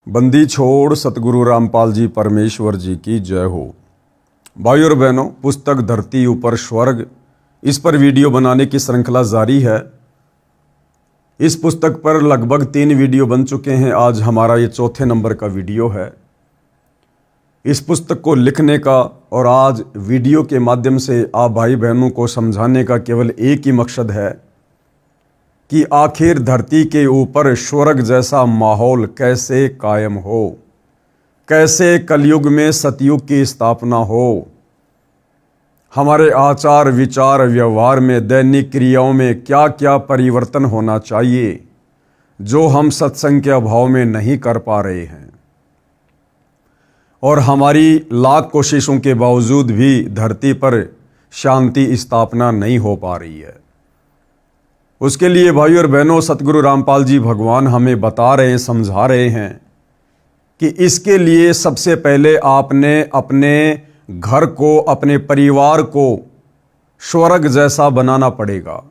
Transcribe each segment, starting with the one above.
बंदी छोड़ सतगुरु रामपाल जी परमेश्वर जी की जय हो। भाइयों और बहनों, पुस्तक धरती ऊपर स्वर्ग, इस पर वीडियो बनाने की श्रृंखला जारी है। इस पुस्तक पर लगभग 3 वीडियो बन चुके हैं। आज हमारा ये चौथे नंबर का वीडियो है। इस पुस्तक को लिखने का और आज वीडियो के माध्यम से आप भाई बहनों को समझाने का केवल एक ही मकसद है कि आखिर धरती के ऊपर स्वर्ग जैसा माहौल कैसे कायम हो, कैसे कलयुग में सतयुग की स्थापना हो, हमारे आचार विचार व्यवहार में दैनिक क्रियाओं में क्या क्या परिवर्तन होना चाहिए जो हम सत्संग के अभाव में नहीं कर पा रहे हैं और हमारी लाख कोशिशों के बावजूद भी धरती पर शांति स्थापना नहीं हो पा रही है। उसके लिए भाइयों और बहनों, सतगुरु रामपाल जी भगवान हमें बता रहे हैं, समझा रहे हैं कि इसके लिए सबसे पहले आपने अपने घर को, अपने परिवार को स्वर्ग जैसा बनाना पड़ेगा।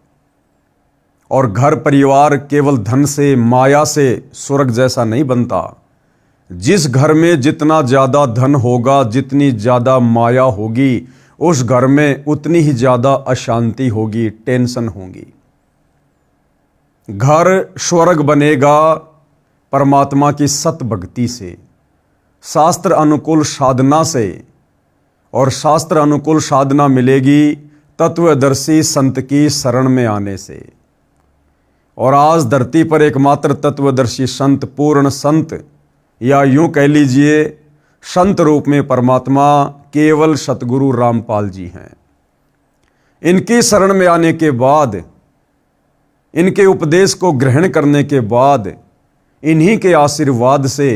और घर परिवार केवल धन से, माया से स्वर्ग जैसा नहीं बनता। जिस घर में जितना ज़्यादा धन होगा, जितनी ज़्यादा माया होगी, उस घर में उतनी ही ज़्यादा अशांति होगी, टेंशन होगी। घर स्वर्ग बनेगा परमात्मा की सत भक्ति से, शास्त्र अनुकूल साधना से, और शास्त्र अनुकूल साधना मिलेगी तत्वदर्शी संत की शरण में आने से। और आज धरती पर एकमात्र तत्वदर्शी संत, पूर्ण संत, या यूं कह लीजिए संत रूप में परमात्मा केवल सतगुरु रामपाल जी हैं। इनकी शरण में आने के बाद, इनके उपदेश को ग्रहण करने के बाद, इन्हीं के आशीर्वाद से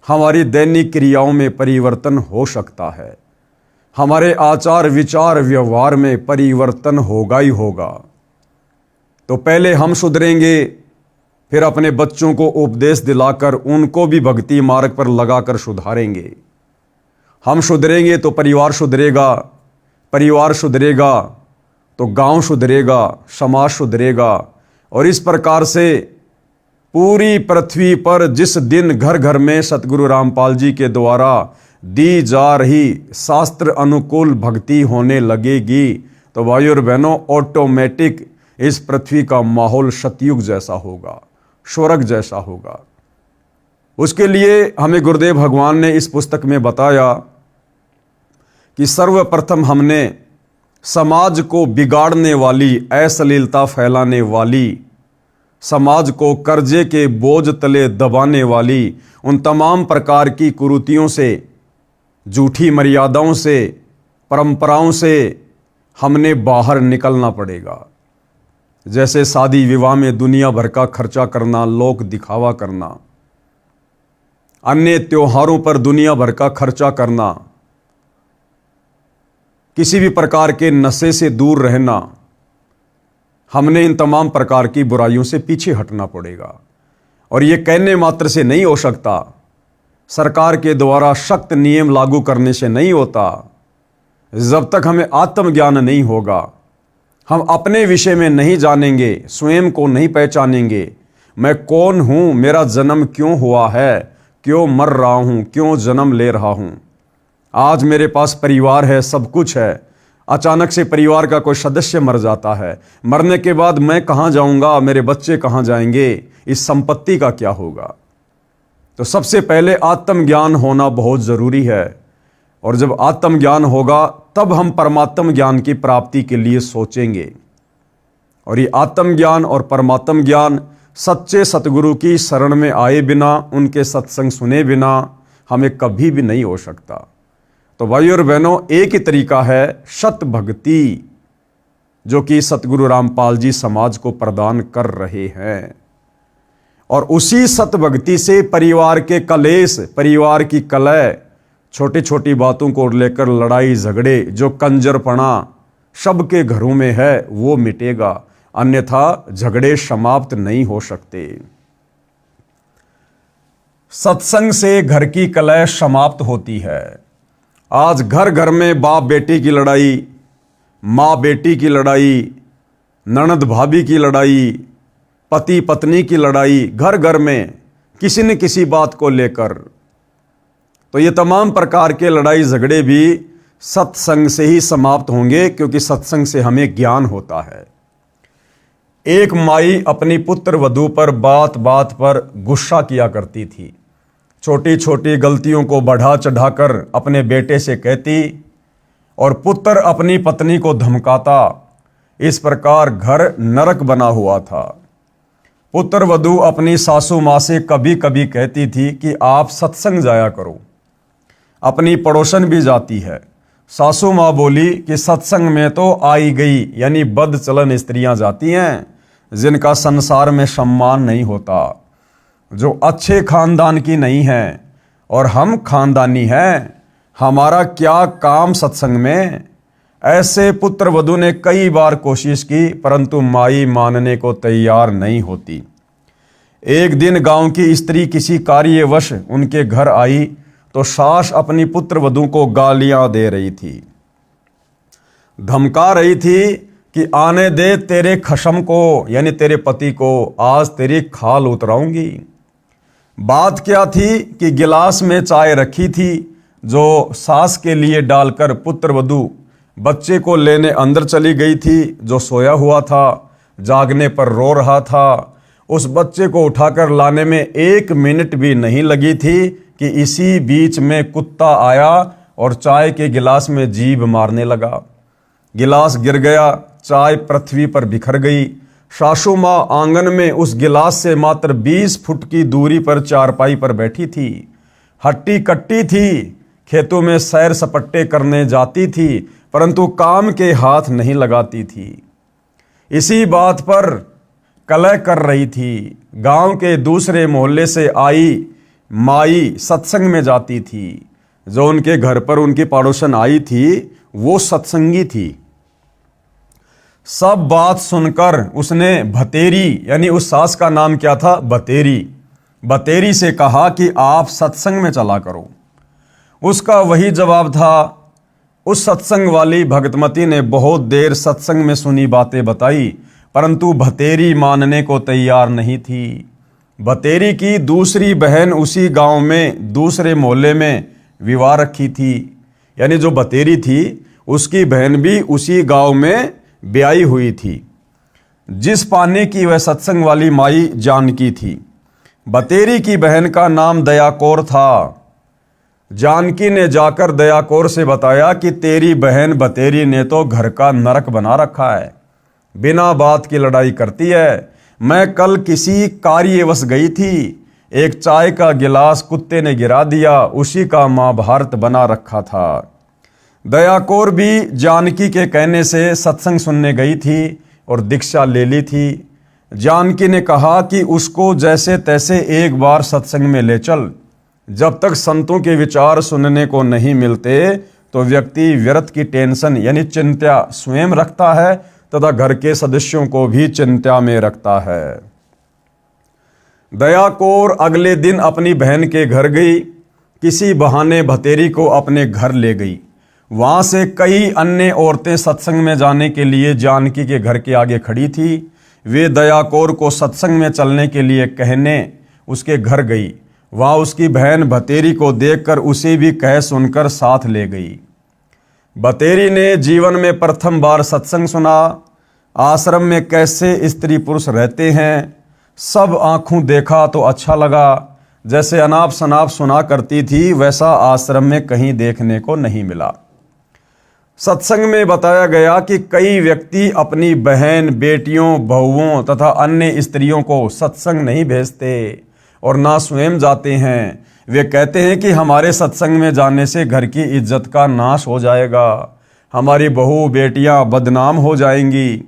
हमारी दैनिक क्रियाओं में परिवर्तन हो सकता है। हमारे आचार विचार व्यवहार में परिवर्तन होगा ही होगा। तो पहले हम सुधरेंगे, फिर अपने बच्चों को उपदेश दिलाकर उनको भी भक्ति मार्ग पर लगाकर सुधारेंगे। हम सुधरेंगे तो परिवार सुधरेगा, परिवार सुधरेगा तो गांव सुधरेगा, समाज सुधरेगा। और इस प्रकार से पूरी पृथ्वी पर जिस दिन घर घर में सतगुरु रामपाल जी के द्वारा दी जा रही शास्त्र अनुकूल भक्ति होने लगेगी, तो भाइयों और बहनों, ऑटोमेटिक इस पृथ्वी का माहौल सतयुग जैसा होगा, स्वर्ग जैसा होगा। उसके लिए हमें गुरुदेव भगवान ने इस पुस्तक में बताया कि सर्वप्रथम हमने समाज को बिगाड़ने वाली, अश्लीलता फैलाने वाली, समाज को कर्जे के बोझ तले दबाने वाली उन तमाम प्रकार की कुरीतियों से, झूठी मर्यादाओं से, परंपराओं से हमने बाहर निकलना पड़ेगा। जैसे शादी विवाह में दुनिया भर का खर्चा करना, लोक दिखावा करना, अन्य त्योहारों पर दुनिया भर का खर्चा करना, किसी भी प्रकार के नशे से दूर रहना, हमने इन तमाम प्रकार की बुराइयों से पीछे हटना पड़ेगा। और ये कहने मात्र से नहीं हो सकता, सरकार के द्वारा सख्त नियम लागू करने से नहीं होता। जब तक हमें आत्मज्ञान नहीं होगा, हम अपने विषय में नहीं जानेंगे, स्वयं को नहीं पहचानेंगे, मैं कौन हूँ, मेरा जन्म क्यों हुआ है, क्यों मर रहा हूँ, क्यों जन्म ले रहा हूँ। आज मेरे पास परिवार है, सब कुछ है, अचानक से परिवार का कोई सदस्य मर जाता है, मरने के बाद मैं कहाँ जाऊँगा, मेरे बच्चे कहाँ जाएंगे, इस संपत्ति का क्या होगा। तो सबसे पहले आत्मज्ञान होना बहुत ज़रूरी है। और जब आत्मज्ञान होगा तब हम परमात्म ज्ञान की प्राप्ति के लिए सोचेंगे। और ये आत्मज्ञान और परमात्म ज्ञान सच्चे सतगुरु की शरण में आए बिना, उनके सत्संग सुने बिना हमें कभी भी नहीं हो सकता। तो भाइयों और बहनों, एक ही तरीका है सत भक्ति, जो कि सतगुरु रामपाल जी समाज को प्रदान कर रहे हैं। और उसी सत भक्ति से परिवार के कलेश, परिवार की कलह, छोटी छोटी बातों को लेकर लड़ाई झगड़े, जो कंजरपना सबके घरों में है, वो मिटेगा। अन्यथा झगड़े समाप्त नहीं हो सकते। सत्संग से घर की कलह समाप्त होती है। आज घर घर में बाप बेटी की लड़ाई, माँ बेटी की लड़ाई, ननद भाभी की लड़ाई, पति पत्नी की लड़ाई, घर घर में किसी न किसी बात को लेकर। तो ये तमाम प्रकार के लड़ाई झगड़े भी सत्संग से ही समाप्त होंगे, क्योंकि सत्संग से हमें ज्ञान होता है। एक माई अपनी पुत्र वधू पर बात बात पर गुस्सा किया करती थी। छोटी छोटी गलतियों को बढ़ा चढ़ाकर अपने बेटे से कहती और पुत्र अपनी पत्नी को धमकाता। इस प्रकार घर नरक बना हुआ था। पुत्र वधू अपनी सासू माँ से कभी कभी कहती थी कि आप सत्संग जाया करो। अपनी पड़ोसन भी जाती है। सासू माँ बोली कि सत्संग में तो आई गई यानी बदचलन स्त्रियां जाती हैं, जिनका संसार में सम्मान नहीं होता, जो अच्छे खानदान की नहीं है, और हम खानदानी हैं, हमारा क्या काम सत्संग में। ऐसे पुत्र वधू ने कई बार कोशिश की, परंतु माई मानने को तैयार नहीं होती। एक दिन गांव की स्त्री किसी कार्यवश उनके घर आई तो सास अपनी पुत्र वधू को गालियां दे रही थी, धमका रही थी कि आने दे तेरे खशम को, यानी तेरे पति को, आज तेरी खाल उतराऊंगी। बात क्या थी कि गिलास में चाय रखी थी, जो सास के लिए डालकर पुत्र वधू बच्चे को लेने अंदर चली गई थी, जो सोया हुआ था, जागने पर रो रहा था। उस बच्चे को उठाकर लाने में 1 मिनट भी नहीं लगी थी कि इसी बीच में कुत्ता आया और चाय के गिलास में जीभ मारने लगा। गिलास गिर गया, चाय पृथ्वी पर बिखर गई। सासू माँ आंगन में उस गिलास से मात्र 20 फुट की दूरी पर चारपाई पर बैठी थी। हट्टी कट्टी थी, खेतों में सैर सपट्टे करने जाती थी, परंतु काम के हाथ नहीं लगाती थी। इसी बात पर कलह कर रही थी। गांव के दूसरे मोहल्ले से आई माई सत्संग में जाती थी। जो उनके घर पर उनकी पड़ोसन आई थी, वो सत्संगी थी। सब बात सुनकर उसने भतेरी, यानी उस सास का नाम क्या था, बतेरी से कहा कि आप सत्संग में चला करो। उसका वही जवाब था। उस सत्संग वाली भगतमती ने बहुत देर सत्संग में सुनी बातें बताई, परंतु भतेरी मानने को तैयार नहीं थी। भतेरी की दूसरी बहन उसी गांव में दूसरे मोहल्ले में विवाह रखी थी, यानी जो भतेरी थी उसकी बहन भी उसी गांव में ब्याही हुई थी, जिस पाने की वह सत्संग वाली माई जानकी थी। भतेरी की बहन का नाम दया कौर था। जानकी ने जाकर दया कौर से बताया कि तेरी बहन भतेरी ने तो घर का नरक बना रखा है, बिना बात की लड़ाई करती है। मैं कल किसी कार्यवश गई थी, एक चाय का गिलास कुत्ते ने गिरा दिया, उसी का महाभारत बना रखा था। दया कौर भी जानकी के कहने से सत्संग सुनने गई थी और दीक्षा ले ली थी। जानकी ने कहा कि उसको जैसे तैसे एक बार सत्संग में ले चल। जब तक संतों के विचार सुनने को नहीं मिलते तो व्यक्ति व्यर्थ की टेंशन यानी चिंता स्वयं रखता है तथा घर के सदस्यों को भी चिंता में रखता है। दया कौर अगले दिन अपनी बहन के घर गई। किसी बहाने भतेरी को अपने घर ले गई। वहां से कई अन्य औरतें सत्संग में जाने के लिए जानकी के घर के आगे खड़ी थी। वे दया कौर को सत्संग में चलने के लिए कहने उसके घर गई। वहां उसकी बहन भतेरी को देखकर उसे भी कह सुनकर साथ ले गई। भतेरी ने जीवन में प्रथम बार सत्संग सुना। आश्रम में कैसे स्त्री पुरुष रहते हैं सब आंखों देखा तो अच्छा लगा। जैसे अनाप शनाप सुना करती थी वैसा आश्रम में कहीं देखने को नहीं मिला। सत्संग में बताया गया कि कई व्यक्ति अपनी बहन, बेटियों, बहुओं तथा अन्य स्त्रियों को सत्संग नहीं भेजते और ना स्वयं जाते हैं। वे कहते हैं कि हमारे सत्संग में जाने से घर की इज्जत का नाश हो जाएगा, हमारी बहू बेटियां बदनाम हो जाएंगी।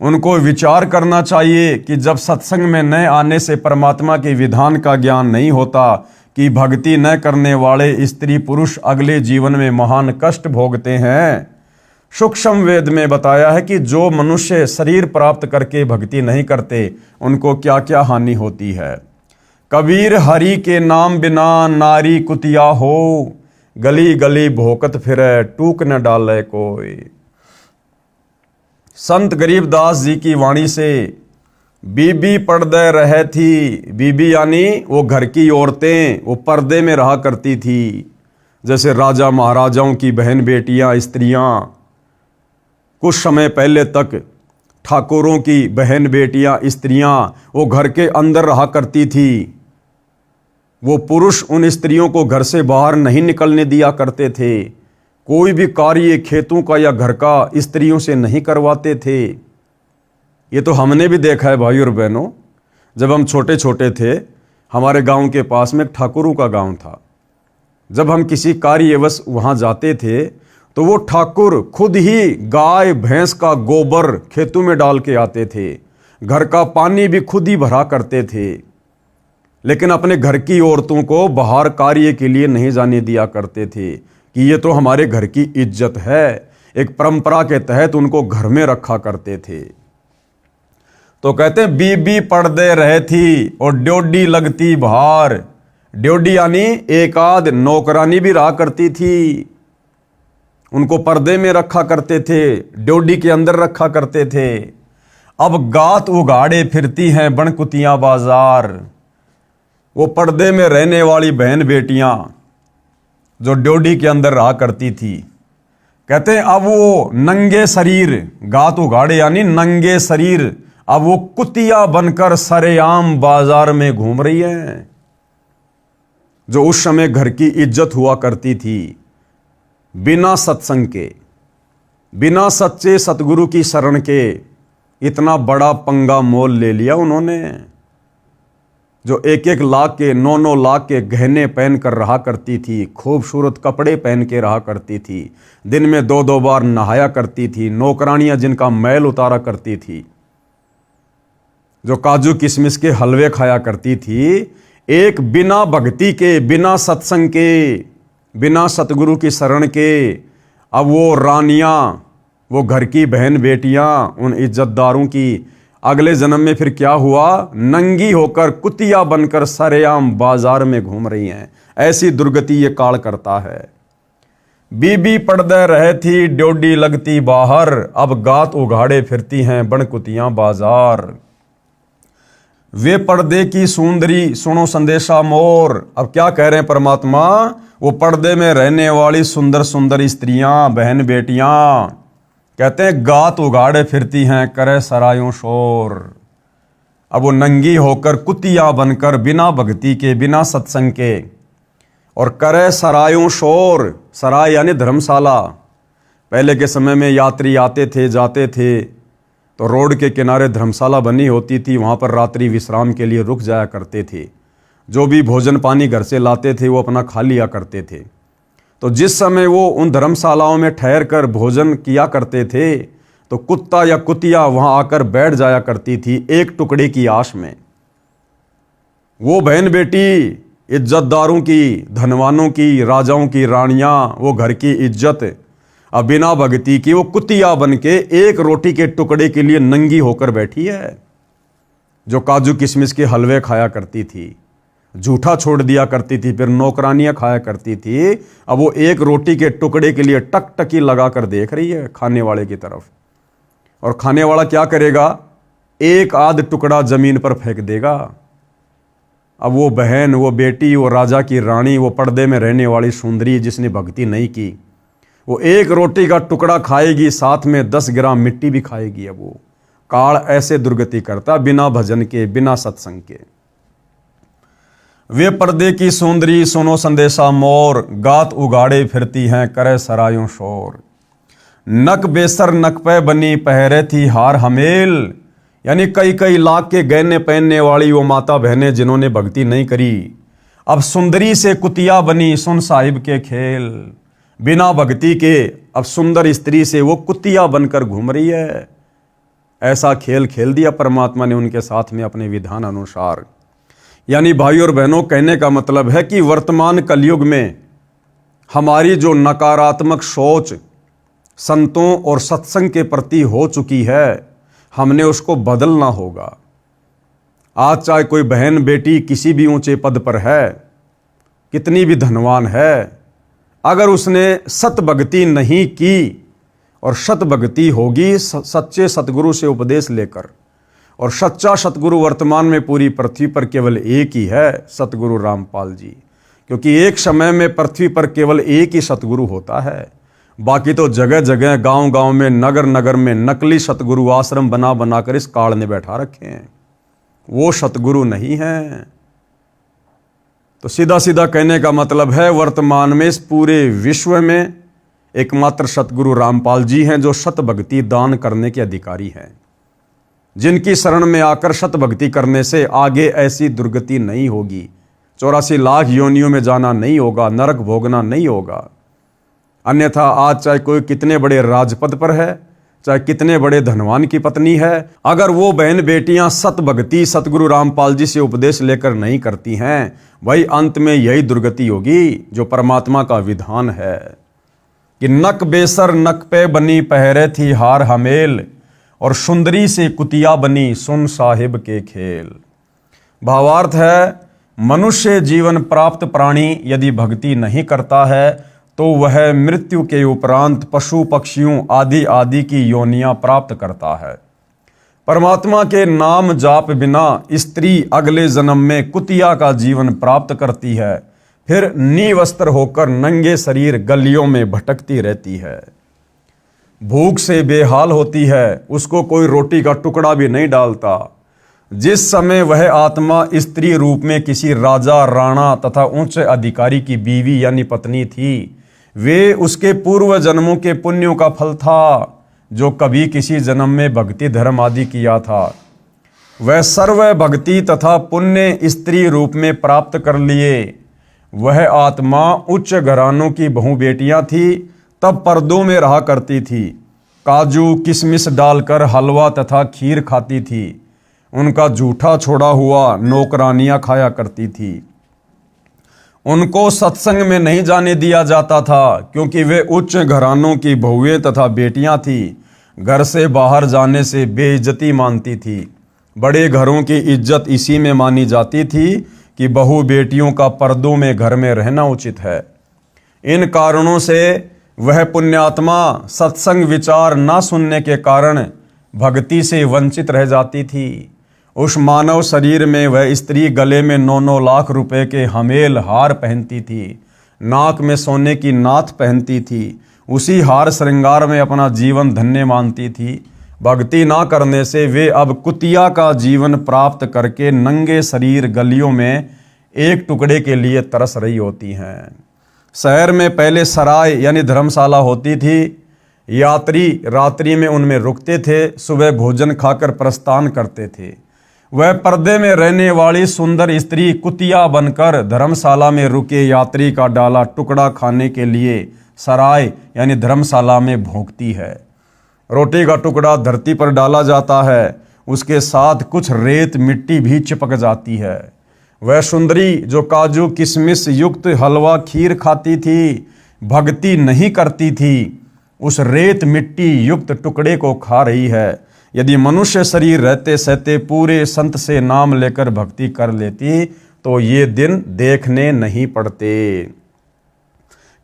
उनको विचार करना चाहिए कि जब सत्संग में न आने से परमात्मा के विधान का ज्ञान नहीं होता कि भक्ति न करने वाले स्त्री पुरुष अगले जीवन में महान कष्ट भोगते हैं। सूक्ष्म वेद में बताया है कि जो मनुष्य शरीर प्राप्त करके भक्ति नहीं करते उनको क्या क्या हानि होती है। कबीर हरि के नाम बिना नारी कुतिया हो, गली गली भोकत फिरे टूक न डाले कोई। संत गरीबदास जी की वाणी से बीबी पर्दे रहे थी, बीबी यानी वो घर की औरतें, वो पर्दे में रहा करती थी। जैसे राजा महाराजाओं की बहन बेटियां, स्त्रियां, कुछ समय पहले तक ठाकुरों की बहन बेटियां, स्त्रियां वो घर के अंदर रहा करती थी। वो पुरुष उन स्त्रियों को घर से बाहर नहीं निकलने दिया करते थे। कोई भी कार्य खेतों का या घर का स्त्रियों से नहीं करवाते थे। ये तो हमने भी देखा है भाई और बहनों। जब हम छोटे छोटे थे, हमारे गांव के पास में एक ठाकुरों का गांव था। जब हम किसी कार्यवश वहां जाते थे तो वो ठाकुर खुद ही गाय भैंस का गोबर खेतों में डाल के आते थे। घर का पानी भी खुद ही भरा करते थे, लेकिन अपने घर की औरतों को बाहर कार्य के लिए नहीं जाने दिया करते थे कि ये तो हमारे घर की इज्जत है। एक परंपरा के तहत उनको घर में रखा करते थे। तो कहते हैं बीबी पर्दे रहे थी और ड्योडी लगती बाहर। ड्योडी यानी एक आध नौकरानी भी रहा करती थी, उनको पर्दे में रखा करते थे, ड्योडी के अंदर रखा करते थे। अब गात उगाड़े फिरती हैं बनकुतियां बाजार। वो पर्दे में रहने वाली बहन बेटियां जो ड्योडी के अंदर रहा करती थी, कहते हैं अब वो नंगे शरीर, गात उगाड़े यानी नंगे शरीर, अब वो कुतिया बनकर सरेआम बाजार में घूम रही हैं। जो उस समय घर की इज्जत हुआ करती थी, बिना सत्संग के, बिना सच्चे सतगुरु की शरण के इतना बड़ा पंगा मोल ले लिया उन्होंने। जो 1-1 लाख के, 9-9 लाख के गहने पहन कर रहा करती थी, खूबसूरत कपड़े पहन के रहा करती थी, दिन में 2-2 बार नहाया करती थी, नौकरानियां जिनका मैल उतारा करती थी, जो काजू किशमिश के हलवे खाया करती थी, एक बिना भक्ति के, बिना सत्संग के, बिना सतगुरु की शरण के, अब वो रानियां, वो घर की बहन बेटियां, उन इज्जतदारों की अगले जन्म में फिर क्या हुआ, नंगी होकर कुतिया बनकर सरेआम बाजार में घूम रही हैं। ऐसी दुर्गति ये काल करता है। बीबी पर्दे रहे थी, ड्योडी लगती बाहर, अब गात उघाड़े फिरती हैं बनकुतियां बाजार। वे पर्दे की सुंदरी सुनो संदेशा मोर। अब क्या कह रहे हैं परमात्मा, वो पर्दे में रहने वाली सुंदर सुंदर स्त्रियां, बहन बेटियां, कहते हैं गात उगाड़े फिरती हैं करे सरायों शोर। अब वो नंगी होकर कुतिया बनकर, बिना भक्ति के, बिना सत्संग के, और करे सरायों शोर। सराय यानी धर्मशाला। पहले के समय में यात्री आते थे, जाते थे, तो रोड के किनारे धर्मशाला बनी होती थी, वहाँ पर रात्रि विश्राम के लिए रुक जाया करते थे। जो भी भोजन पानी घर से लाते थे वो अपना खा लिया करते थे। तो जिस समय वो उन धर्मशालाओं में ठहर कर भोजन किया करते थे, तो कुत्ता या कुतिया वहाँ आकर बैठ जाया करती थी एक टुकड़े की आश में। वो बहन बेटी इज्जतदारों की, धनवानों की, राजाओं की रानियां, वो घर की इज्जत, अब बिना भक्ति की वो कुतिया बन के एक रोटी के टुकड़े के लिए नंगी होकर बैठी है। जो काजू किशमिश के हलवे खाया करती थी, झूठा छोड़ दिया करती थी, फिर नौकरानियां खाया करती थी, अब वो एक रोटी के टुकड़े के लिए टकटकी लगाकर देख रही है खाने वाले की तरफ। और खाने वाला क्या करेगा, एक आध टुकड़ा जमीन पर फेंक देगा। अब वो बहन, वो बेटी, वो राजा की रानी, वो पर्दे में रहने वाली सुंदरी जिसने भक्ति नहीं की, वो एक रोटी का टुकड़ा खाएगी, साथ में 10 ग्राम मिट्टी भी खाएगी। अब वो काल ऐसे दुर्गति करता, बिना भजन के, बिना सत्संग के। वे पर्दे की सुंदरी सुनो संदेशा मोर, गात उगाड़े फिरती हैं करे सरायों शोर। नक बेसर नक पे बनी पहरे थी हार हमेल। यानी कई कई लाख के गहने पहनने वाली वो माता बहनें जिन्होंने भक्ति नहीं करी, अब सुंदरी से कुतिया बनी सुन साहिब के खेल। बिना भक्ति के अब सुंदर स्त्री से वो कुतिया बनकर घूम रही है। ऐसा खेल खेल दिया परमात्मा ने उनके साथ में अपने विधान अनुसार। यानी भाई और बहनों, कहने का मतलब है कि वर्तमान कलयुग में हमारी जो नकारात्मक सोच संतों और सत्संग के प्रति हो चुकी है, हमने उसको बदलना होगा। आज चाहे कोई बहन बेटी किसी भी ऊंचे पद पर है, कितनी भी धनवान है, अगर उसने सत भक्ति नहीं की, और सत भक्ति होगी सच्चे सतगुरु से उपदेश लेकर, और सच्चा सतगुरु वर्तमान में पूरी पृथ्वी पर केवल एक ही है, सतगुरु रामपाल जी। क्योंकि एक समय में पृथ्वी पर केवल एक ही सतगुरु होता है, बाकी तो जगह जगह गांव गांव में नगर नगर में नकली सतगुरु आश्रम बना बनाकर इस काल ने बैठा रखे हैं। वो सतगुरु नहीं है। तो सीधा सीधा कहने का मतलब है, वर्तमान में इस पूरे विश्व में एकमात्र सतगुरु रामपाल जी हैं जो सत भक्ति दान करने के अधिकारी हैं, जिनकी शरण में आकर सत भक्ति करने से आगे ऐसी दुर्गति नहीं होगी, 84 लाख योनियों में जाना नहीं होगा, नरक भोगना नहीं होगा। अन्यथा आज चाहे कोई कितने बड़े राजपद पर है, चाहे कितने बड़े धनवान की पत्नी है, अगर वो बहन बेटियां सत भक्ति सतगुरु रामपाल जी से उपदेश लेकर नहीं करती हैं, भाई अंत में यही दुर्गति होगी जो परमात्मा का विधान है कि नक बेसर नक पे बनी पहरे थी हार हमेल, और सुंदरी से कुतिया बनी सुन साहिब के खेल। भावार्थ है, मनुष्य जीवन प्राप्त प्राणी यदि भक्ति नहीं करता है तो वह मृत्यु के उपरांत पशु पक्षियों आदि आदि की योनियां प्राप्त करता है। परमात्मा के नाम जाप बिना स्त्री अगले जन्म में कुतिया का जीवन प्राप्त करती है, फिर निवस्त्र होकर नंगे शरीर गलियों में भटकती रहती है, भूख से बेहाल होती है, उसको कोई रोटी का टुकड़ा भी नहीं डालता। जिस समय वह आत्मा स्त्री रूप में किसी राजा राणा तथा उच्च अधिकारी की बीवी यानी पत्नी थी, वे उसके पूर्व जन्मों के पुण्यों का फल था जो कभी किसी जन्म में भक्ति धर्म आदि किया था। वह सर्व भक्ति तथा पुण्य स्त्री रूप में प्राप्त कर लिए। वह आत्मा उच्च घरानों की बहु बेटियां थी, तब पर्दों में रहा करती थी, काजू किशमिश डालकर हलवा तथा खीर खाती थी, उनका जूठा छोड़ा हुआ नौकरानियां खाया करती थी। उनको सत्संग में नहीं जाने दिया जाता था क्योंकि वे उच्च घरानों की बहुएं तथा बेटियां थी, घर से बाहर जाने से बेइज्जती मानती थी। बड़े घरों की इज्जत इसी में मानी जाती थी कि बहु बेटियों का पर्दों में घर में रहना उचित है। इन कारणों से वह पुण्यात्मा सत्संग विचार न सुनने के कारण भक्ति से वंचित रह जाती थी। उस मानव शरीर में वह स्त्री गले में 9-9 लाख रुपए के हमेल हार पहनती थी, नाक में सोने की नाथ पहनती थी, उसी हार श्रृंगार में अपना जीवन धन्य मानती थी। भक्ति ना करने से वे अब कुतिया का जीवन प्राप्त करके नंगे शरीर गलियों में एक टुकड़े के लिए तरस रही होती हैं। शहर में पहले सराय यानी धर्मशाला होती थी, यात्री रात्रि में उनमें रुकते थे, सुबह भोजन खाकर प्रस्थान करते थे। वह पर्दे में रहने वाली सुंदर स्त्री कुतिया बनकर धर्मशाला में रुके यात्री का डाला टुकड़ा खाने के लिए सराय यानी धर्मशाला में भोंकती है। रोटी का टुकड़ा धरती पर डाला जाता है, उसके साथ कुछ रेत मिट्टी भी चिपक जाती है। वह सुंदरी जो काजू किशमिश युक्त हलवा खीर खाती थी, भक्ति नहीं करती थी, उस रेत मिट्टी युक्त टुकड़े को खा रही है। यदि मनुष्य शरीर रहते सहते पूरे संत से नाम लेकर भक्ति कर लेती तो ये दिन देखने नहीं पड़ते।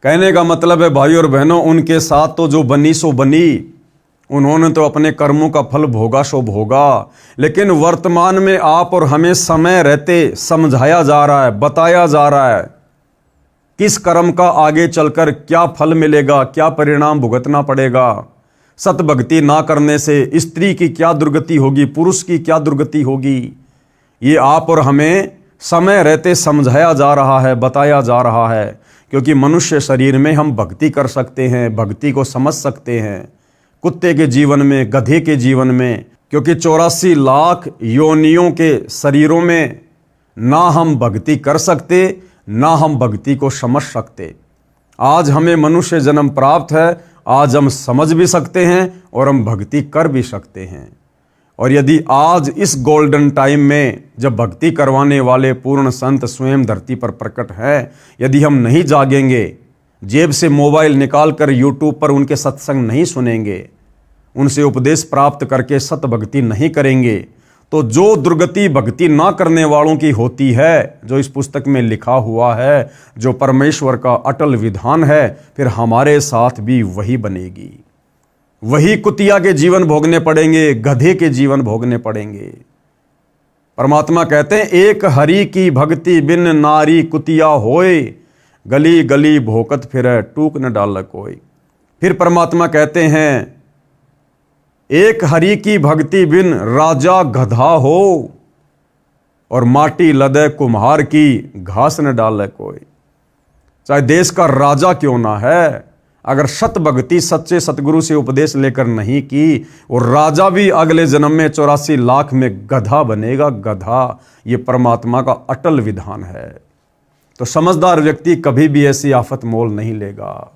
कहने का मतलब है भाई और बहनों, उनके साथ तो जो बनी सो बनी, उन्होंने तो अपने कर्मों का फल भोगा सो भोगा। लेकिन वर्तमान में आप और हमें समय रहते समझाया जा रहा है, बताया जा रहा है किस कर्म का आगे चलकर क्या फल मिलेगा, क्या परिणाम भुगतना पड़ेगा। सत भक्ति ना करने से स्त्री की क्या दुर्गति होगी, पुरुष की क्या दुर्गति होगी, ये आप और हमें समय रहते समझाया जा रहा है, बताया जा रहा है। क्योंकि मनुष्य शरीर में हम भक्ति कर सकते हैं, भक्ति को समझ सकते हैं। कुत्ते के जीवन में, गधे के जीवन में, क्योंकि 84 लाख योनियों के शरीरों में ना हम भक्ति कर सकते, ना हम भक्ति को समझ सकते। आज हमें मनुष्य जन्म प्राप्त है, आज हम समझ भी सकते हैं और हम भक्ति कर भी सकते हैं। और यदि आज इस गोल्डन टाइम में जब भक्ति करवाने वाले पूर्ण संत स्वयं धरती पर प्रकट है, यदि हम नहीं जागेंगे, जेब से मोबाइल निकालकर यूट्यूब पर उनके सत्संग नहीं सुनेंगे, उनसे उपदेश प्राप्त करके सत भक्ति नहीं करेंगे, तो जो दुर्गति भक्ति ना करने वालों की होती है, जो इस पुस्तक में लिखा हुआ है, जो परमेश्वर का अटल विधान है, फिर हमारे साथ भी वही बनेगी। वही कुतिया के जीवन भोगने पड़ेंगे, गधे के जीवन भोगने पड़ेंगे। परमात्मा कहते हैं एक हरि की भक्ति बिन नारी कुतिया होए, गली गली भोकत फिरे टूक न डाल कोई। फिर परमात्मा कहते हैं एक हरि की भक्ति बिन राजा गधा हो, और माटी लदे कुम्हार की घास न डाले कोई। चाहे देश का राजा क्यों ना है, अगर सत भक्ति सच्चे सतगुरु से उपदेश लेकर नहीं की, और राजा भी अगले जन्म में 84 लाख में गधा बनेगा, गधा। ये परमात्मा का अटल विधान है। तो समझदार व्यक्ति कभी भी ऐसी आफत मोल नहीं लेगा।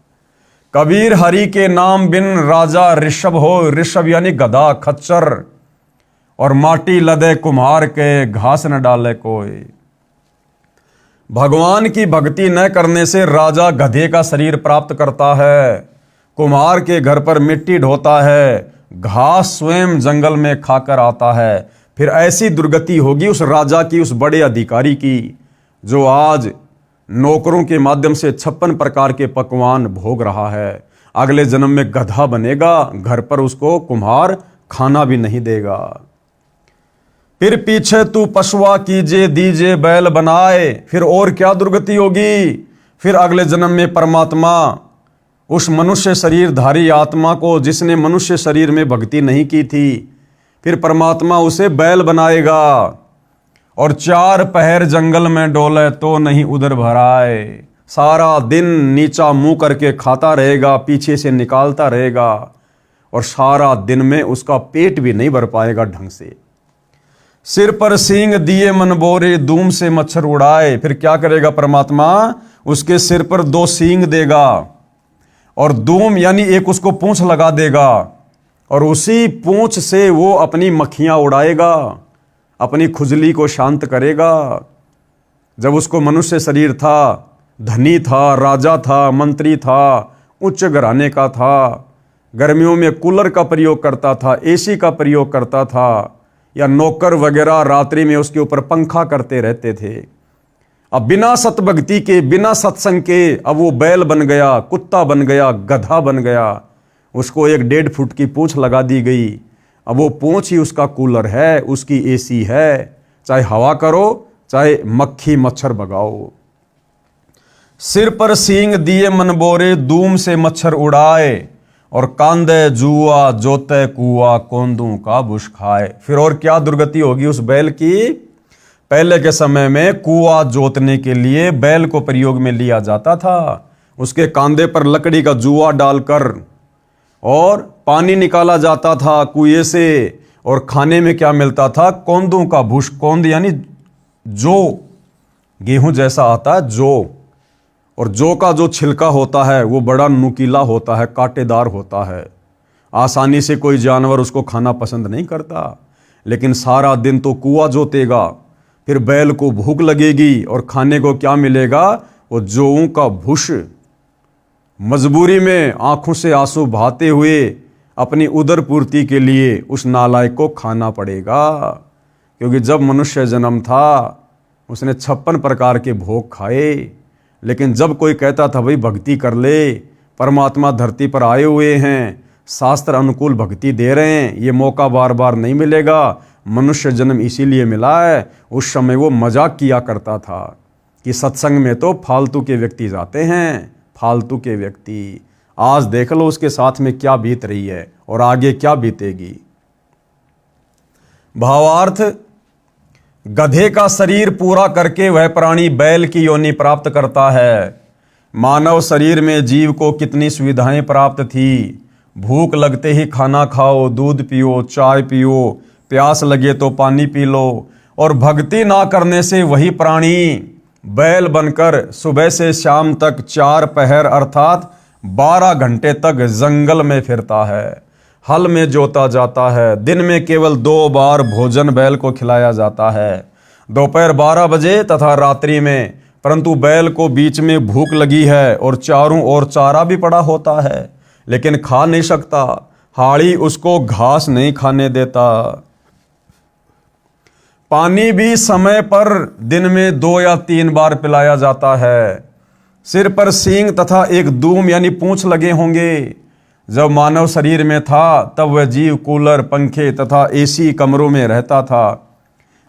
कबीर हरि के नाम बिन राजा ऋषभ हो, ऋषभ यानी गधा खच्चर, और माटी लदे कुम्हार के घास न डाले कोई। भगवान की भक्ति न करने से राजा गधे का शरीर प्राप्त करता है, कुम्हार के घर पर मिट्टी ढोता है, घास स्वयं जंगल में खाकर आता है। फिर ऐसी दुर्गति होगी उस राजा की, उस बड़े अधिकारी की, जो आज नौकरों के माध्यम से 56 प्रकार के पकवान भोग रहा है। अगले जन्म में गधा बनेगा, घर पर उसको कुम्हार खाना भी नहीं देगा। फिर पीछे तू पशुआ कीजे दीजे बैल बनाए। फिर और क्या दुर्गति होगी। फिर अगले जन्म में परमात्मा उस मनुष्य शरीरधारी आत्मा को, जिसने मनुष्य शरीर में भक्ति नहीं की थी, फिर परमात्मा उसे बैल बनाएगा, और 4 पहर जंगल में डोले तो नहीं उधर भराए। सारा दिन नीचा मुंह करके खाता रहेगा, पीछे से निकालता रहेगा, और सारा दिन में उसका पेट भी नहीं भर पाएगा ढंग से। सिर पर सींग दिए मन बोरे, दूम से मच्छर उड़ाए। फिर क्या करेगा परमात्मा, उसके सिर पर 2 सींग देगा, और दूम यानी एक उसको पूंछ लगा देगा, और उसी पूंछ से वो अपनी मक्खियां उड़ाएगा, अपनी खुजली को शांत करेगा। जब उसको मनुष्य शरीर था, धनी था, राजा था, मंत्री था, उच्च घराने का था, गर्मियों में कूलर का प्रयोग करता था, एसी का प्रयोग करता था, या नौकर वगैरह रात्रि में उसके ऊपर पंखा करते रहते थे। अब बिना सतभक्ति के, बिना सत्संग के अब वो बैल बन गया, कुत्ता बन गया, गधा बन गया। उसको 1.5 फुट की पूंछ लगा दी गई। अब वो पूंछ ही उसका कूलर है, उसकी एसी है। चाहे हवा करो, चाहे मक्खी मच्छर भगाओ। सिर पर सींग दिए मन बोरे, दूम से मच्छर उड़ाए, और कांदे जुआ जोते कुआ, कोंदू का बुश खाए। फिर और क्या दुर्गति होगी उस बैल की। पहले के समय में कुआ जोतने के लिए बैल को प्रयोग में लिया जाता था। उसके कांधे पर लकड़ी का जुआ डालकर और पानी निकाला जाता था कुएं से, और खाने में क्या मिलता था, कोंदू का भूष। कोंद यानी जो, गेहूं जैसा आता है जो, और जौ का जो छिलका होता है वो बड़ा नुकीला होता है, कांटेदार होता है। आसानी से कोई जानवर उसको खाना पसंद नहीं करता। लेकिन सारा दिन तो कुआं जोतेगा, फिर बैल को भूख लगेगी, और खाने को क्या मिलेगा, वो जौं का भूष। मजबूरी में आंखों से आंसू बहाते हुए अपनी उदर पूर्ति के लिए उस नालायक को खाना पड़ेगा। क्योंकि जब मनुष्य जन्म था उसने 56 प्रकार के भोग खाए। लेकिन जब कोई कहता था भाई भक्ति कर ले, परमात्मा धरती पर आए हुए हैं, शास्त्र अनुकूल भक्ति दे रहे हैं, ये मौका बार बार नहीं मिलेगा, मनुष्य जन्म इसीलिए मिला है, उस समय वो मजाक किया करता था कि सत्संग में तो फालतू के व्यक्ति जाते हैं, फालतू के व्यक्ति। आज देख लो उसके साथ में क्या बीत रही है और आगे क्या बीतेगी। भावार्थ, गधे का शरीर पूरा करके वह प्राणी बैल की योनि प्राप्त करता है। मानव शरीर में जीव को कितनी सुविधाएं प्राप्त थी। भूख लगते ही खाना खाओ, दूध पियो, चाय पियो, प्यास लगे तो पानी पी लो। और भक्ति ना करने से वही प्राणी बैल बनकर सुबह से शाम तक 4 पहर अर्थात 12 घंटे तक जंगल में फिरता है, हल में जोता जाता है। दिन में केवल 2 बार भोजन बैल को खिलाया जाता है, दोपहर 12 बजे तथा रात्रि में। परंतु बैल को बीच में भूख लगी है और चारों ओर चारा भी पड़ा होता है, लेकिन खा नहीं सकता। हाड़ी उसको घास नहीं खाने देता। पानी भी समय पर दिन में 2 या 3 बार पिलाया जाता है। सिर पर सींग तथा एक दूम यानी पूंछ लगे होंगे, जब मानव शरीर में था तब वह जीव कूलर, पंखे तथा एसी कमरों में रहता था।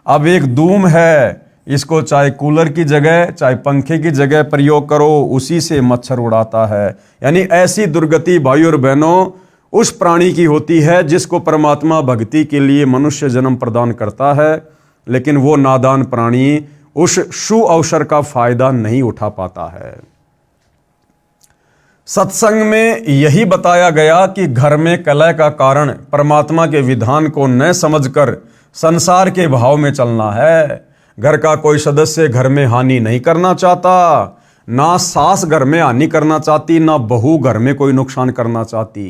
अब एक धूम है, इसको चाहे कूलर की जगह चाहे पंखे की जगह प्रयोग करो, उसी से मच्छर उड़ाता है। यानी ऐसी दुर्गति भाई और बहनों उस प्राणी की होती है जिसको परमात्मा भक्ति के लिए मनुष्य जन्म प्रदान करता है, लेकिन वो नादान प्राणी उस शु अवसर का फायदा नहीं उठा पाता है। सत्संग में यही बताया गया कि घर में कलह का कारण परमात्मा के विधान को न समझकर संसार के भाव में चलना है। घर का कोई सदस्य घर में हानि नहीं करना चाहता, ना सास घर में हानि करना चाहती, ना बहू घर में कोई नुकसान करना चाहती।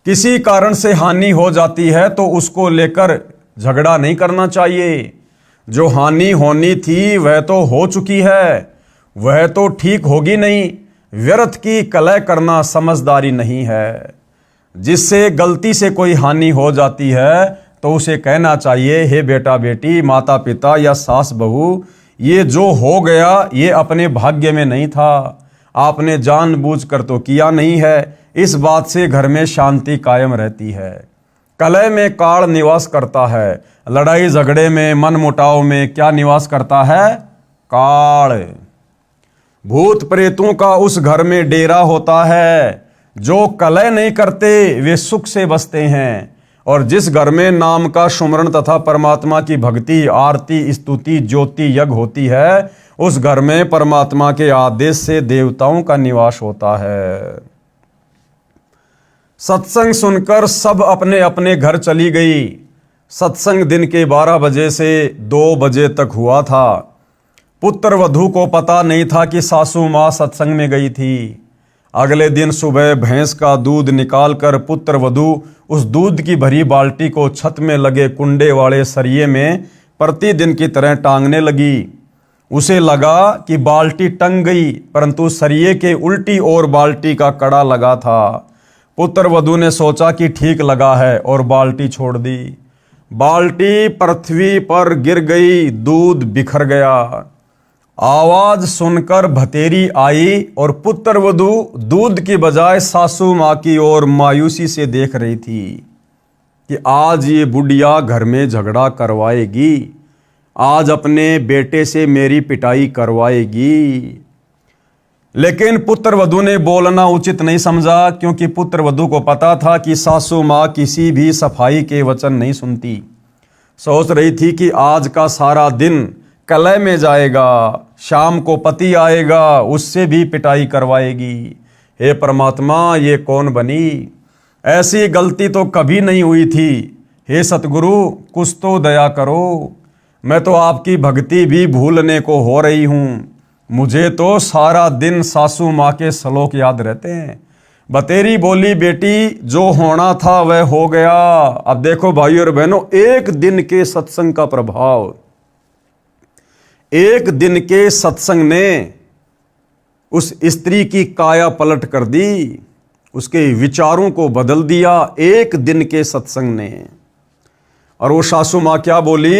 किसी कारण से हानि हो जाती है तो उसको लेकर झगड़ा नहीं करना चाहिए। जो हानि होनी थी वह तो हो चुकी है, वह तो ठीक होगी नहीं। व्यर्थ की कलह करना समझदारी नहीं है। जिससे गलती से कोई हानि हो जाती है तो उसे कहना चाहिए, हे बेटा बेटी, माता पिता या सास बहू, ये जो हो गया ये अपने भाग्य में नहीं था, आपने जानबूझकर तो किया नहीं है। इस बात से घर में शांति कायम रहती है। कलह में काल निवास करता है, लड़ाई झगड़े में, मन मुटाव में क्या निवास करता है? काल। भूत प्रेतों का उस घर में डेरा होता है। जो कलह नहीं करते वे सुख से बसते हैं। और जिस घर में नाम का सुमरण तथा परमात्मा की भक्ति, आरती, स्तुति, ज्योति यज्ञ होती है, उस घर में परमात्मा के आदेश से देवताओं का निवास होता है। सत्संग सुनकर सब अपने अपने घर चली गई। सत्संग दिन के 12 बजे से 2 बजे तक हुआ था। पुत्र वधू को पता नहीं था कि सासू माँ सत्संग में गई थी। अगले दिन सुबह भैंस का दूध निकालकर पुत्र वधू उस दूध की भरी बाल्टी को छत में लगे कुंडे वाले सरिये में प्रतिदिन की तरह टांगने लगी। उसे लगा कि बाल्टी टंग गई, परंतु सरिये के उल्टी ओर बाल्टी का कड़ा लगा था। पुत्र वधू ने सोचा कि ठीक लगा है और बाल्टी छोड़ दी। बाल्टी पृथ्वी पर गिर गई, दूध बिखर गया। आवाज सुनकर भतेरी आई और पुत्र वधू दूध की बजाय सासू माँ की ओर मायूसी से देख रही थी कि आज ये बुढ़िया घर में झगड़ा करवाएगी, आज अपने बेटे से मेरी पिटाई करवाएगी। लेकिन पुत्र वधू ने बोलना उचित नहीं समझा, क्योंकि पुत्र वधू को पता था कि सासू माँ किसी भी सफाई के वचन नहीं सुनती। सोच रही थी कि आज का सारा दिन कलह में जाएगा, शाम को पति आएगा, उससे भी पिटाई करवाएगी। हे परमात्मा, ये कौन बनी? ऐसी गलती तो कभी नहीं हुई थी। हे सतगुरु, कुछ तो दया करो। मैं तो आपकी भक्ति भी भूलने को हो रही हूँ। मुझे तो सारा दिन सासू माँ के श्लोक याद रहते हैं। बतेरी बोली, बेटी जो होना था वह हो गया। अब देखो भाई और बहनों, एक दिन के सत्संग का प्रभाव, एक दिन के सत्संग ने उस स्त्री की काया पलट कर दी, उसके विचारों को बदल दिया एक दिन के सत्संग ने। और वो सासू माँ क्या बोली?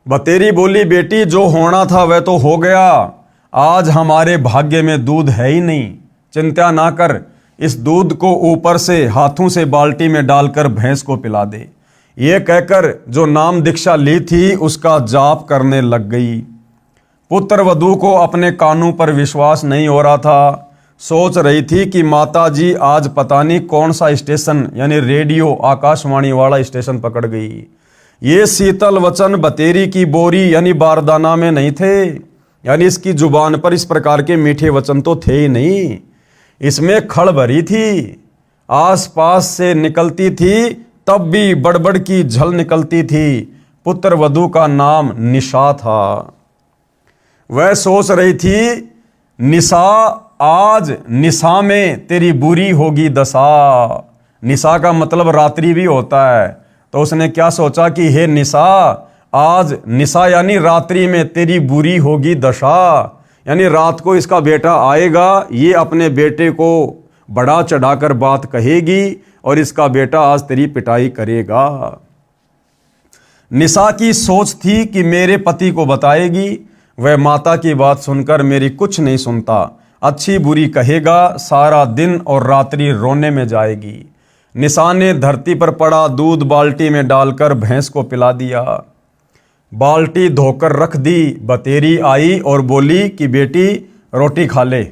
बतेरी बोली, बेटी जो होना था वह तो हो गया, आज हमारे भाग्य में दूध है ही नहीं। चिंता ना कर, इस दूध को ऊपर से हाथों से बाल्टी में डालकर भैंस को पिला दे। ये कहकर जो नाम दीक्षा ली थी उसका जाप करने लग गई। पुत्र वधू को अपने कानों पर विश्वास नहीं हो रहा था। सोच रही थी कि माता जी आज पता नहीं कौन सा स्टेशन यानी रेडियो आकाशवाणी वाला स्टेशन पकड़ गई। ये शीतल वचन बतेरी की बोरी यानी बारदाना में नहीं थे, यानी इसकी जुबान पर इस प्रकार के मीठे वचन तो थे ही नहीं। इसमें खड़ भरी थी, आसपास से निकलती थी तब भी बड़बड़ की झल निकलती थी। पुत्र वधू का नाम निशा था। वह सोच रही थी, निशा आज निशा में तेरी बुरी होगी दशा। निशा का मतलब रात्रि भी होता है। तो उसने क्या सोचा कि हे निशा, आज निशा यानी रात्रि में तेरी बुरी होगी दशा, यानी रात को इसका बेटा आएगा, ये अपने बेटे को बढ़ा चढ़ाकर बात कहेगी और इसका बेटा आज तेरी पिटाई करेगा। निशा की सोच थी कि मेरे पति को बताएगी, वह माता की बात सुनकर मेरी कुछ नहीं सुनता अच्छी बुरी कहेगा, सारा दिन और रात्रि रोने में जाएगी। निशाने धरती पर पड़ा, दूध बाल्टी में डालकर भैंस को पिला दिया। बाल्टी धोकर रख दी, बतेरी आई और बोली कि बेटी रोटी खा ले।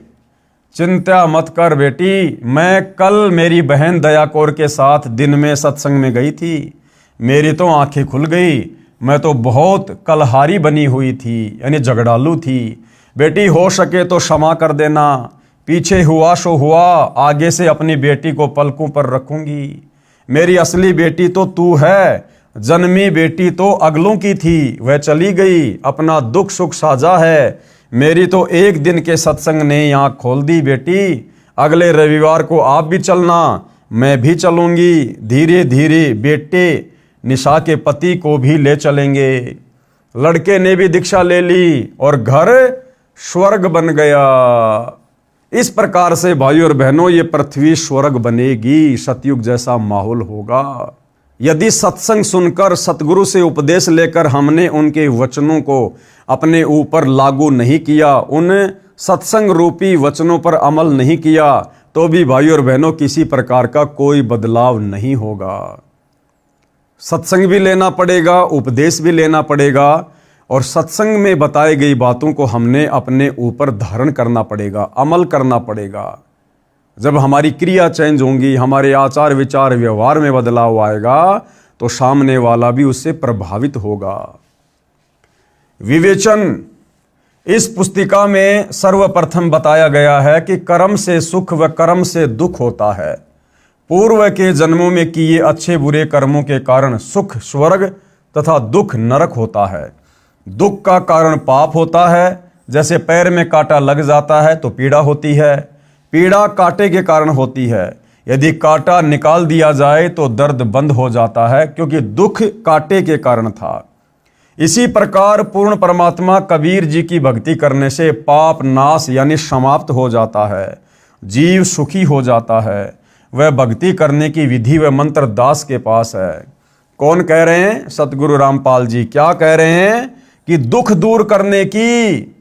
चिंता मत कर बेटी, मैं कल मेरी बहन दया कौर के साथ दिन में सत्संग में गई थी। मेरी तो आंखें खुल गई। मैं तो बहुत कलहारी बनी हुई थी, यानी झगड़ालू थी। बेटी हो सके तो क्षमा कर देना। पीछे हुआ सो हुआ, आगे से अपनी बेटी को पलकों पर रखूंगी। मेरी असली बेटी तो तू है। जन्मी बेटी तो अगलों की थी, वह चली गई, अपना दुख सुख साझा है। मेरी तो एक दिन के सत्संग ने आँख खोल दी बेटी। अगले रविवार को आप भी चलना, मैं भी चलूंगी। धीरे धीरे बेटे निशा के पति को भी ले चलेंगे। लड़के ने भी दीक्षा ले ली और घर स्वर्ग बन गया। इस प्रकार से भाइयों और बहनों, ये पृथ्वी स्वर्ग बनेगी, सतयुग जैसा माहौल होगा। यदि सत्संग सुनकर, सतगुरु से उपदेश लेकर हमने उनके वचनों को अपने ऊपर लागू नहीं किया, उन सत्संग रूपी वचनों पर अमल नहीं किया, तो भी भाइयों और बहनों किसी प्रकार का कोई बदलाव नहीं होगा। सत्संग भी लेना पड़ेगा, उपदेश भी लेना पड़ेगा, और सत्संग में बताई गई बातों को हमने अपने ऊपर धारण करना पड़ेगा, अमल करना पड़ेगा। जब हमारी क्रिया चेंज होंगी, हमारे आचार विचार व्यवहार में बदलाव आएगा, तो सामने वाला भी उससे प्रभावित होगा। विवेचन, इस पुस्तिका में सर्वप्रथम बताया गया है कि कर्म से सुख व कर्म से दुख होता है। पूर्व के जन्मों में किए अच्छे बुरे कर्मों के कारण सुख स्वर्ग तथा दुख नरक होता है। दुख का कारण पाप होता है। जैसे पैर में कांटा लग जाता है तो पीड़ा होती है। पीड़ा कांटे के कारण होती है। यदि कांटा निकाल दिया जाए तो दर्द बंद हो जाता है, क्योंकि दुख कांटे के कारण था। इसी प्रकार पूर्ण परमात्मा कबीर जी की भक्ति करने से पाप नाश यानी समाप्त हो जाता है, जीव सुखी हो जाता है। वह भक्ति करने की विधि व मंत्र दास के पास है। कौन कह रहे हैं? सतगुरु रामपाल जी। क्या कह रहे हैं? कि दुख दूर करने की,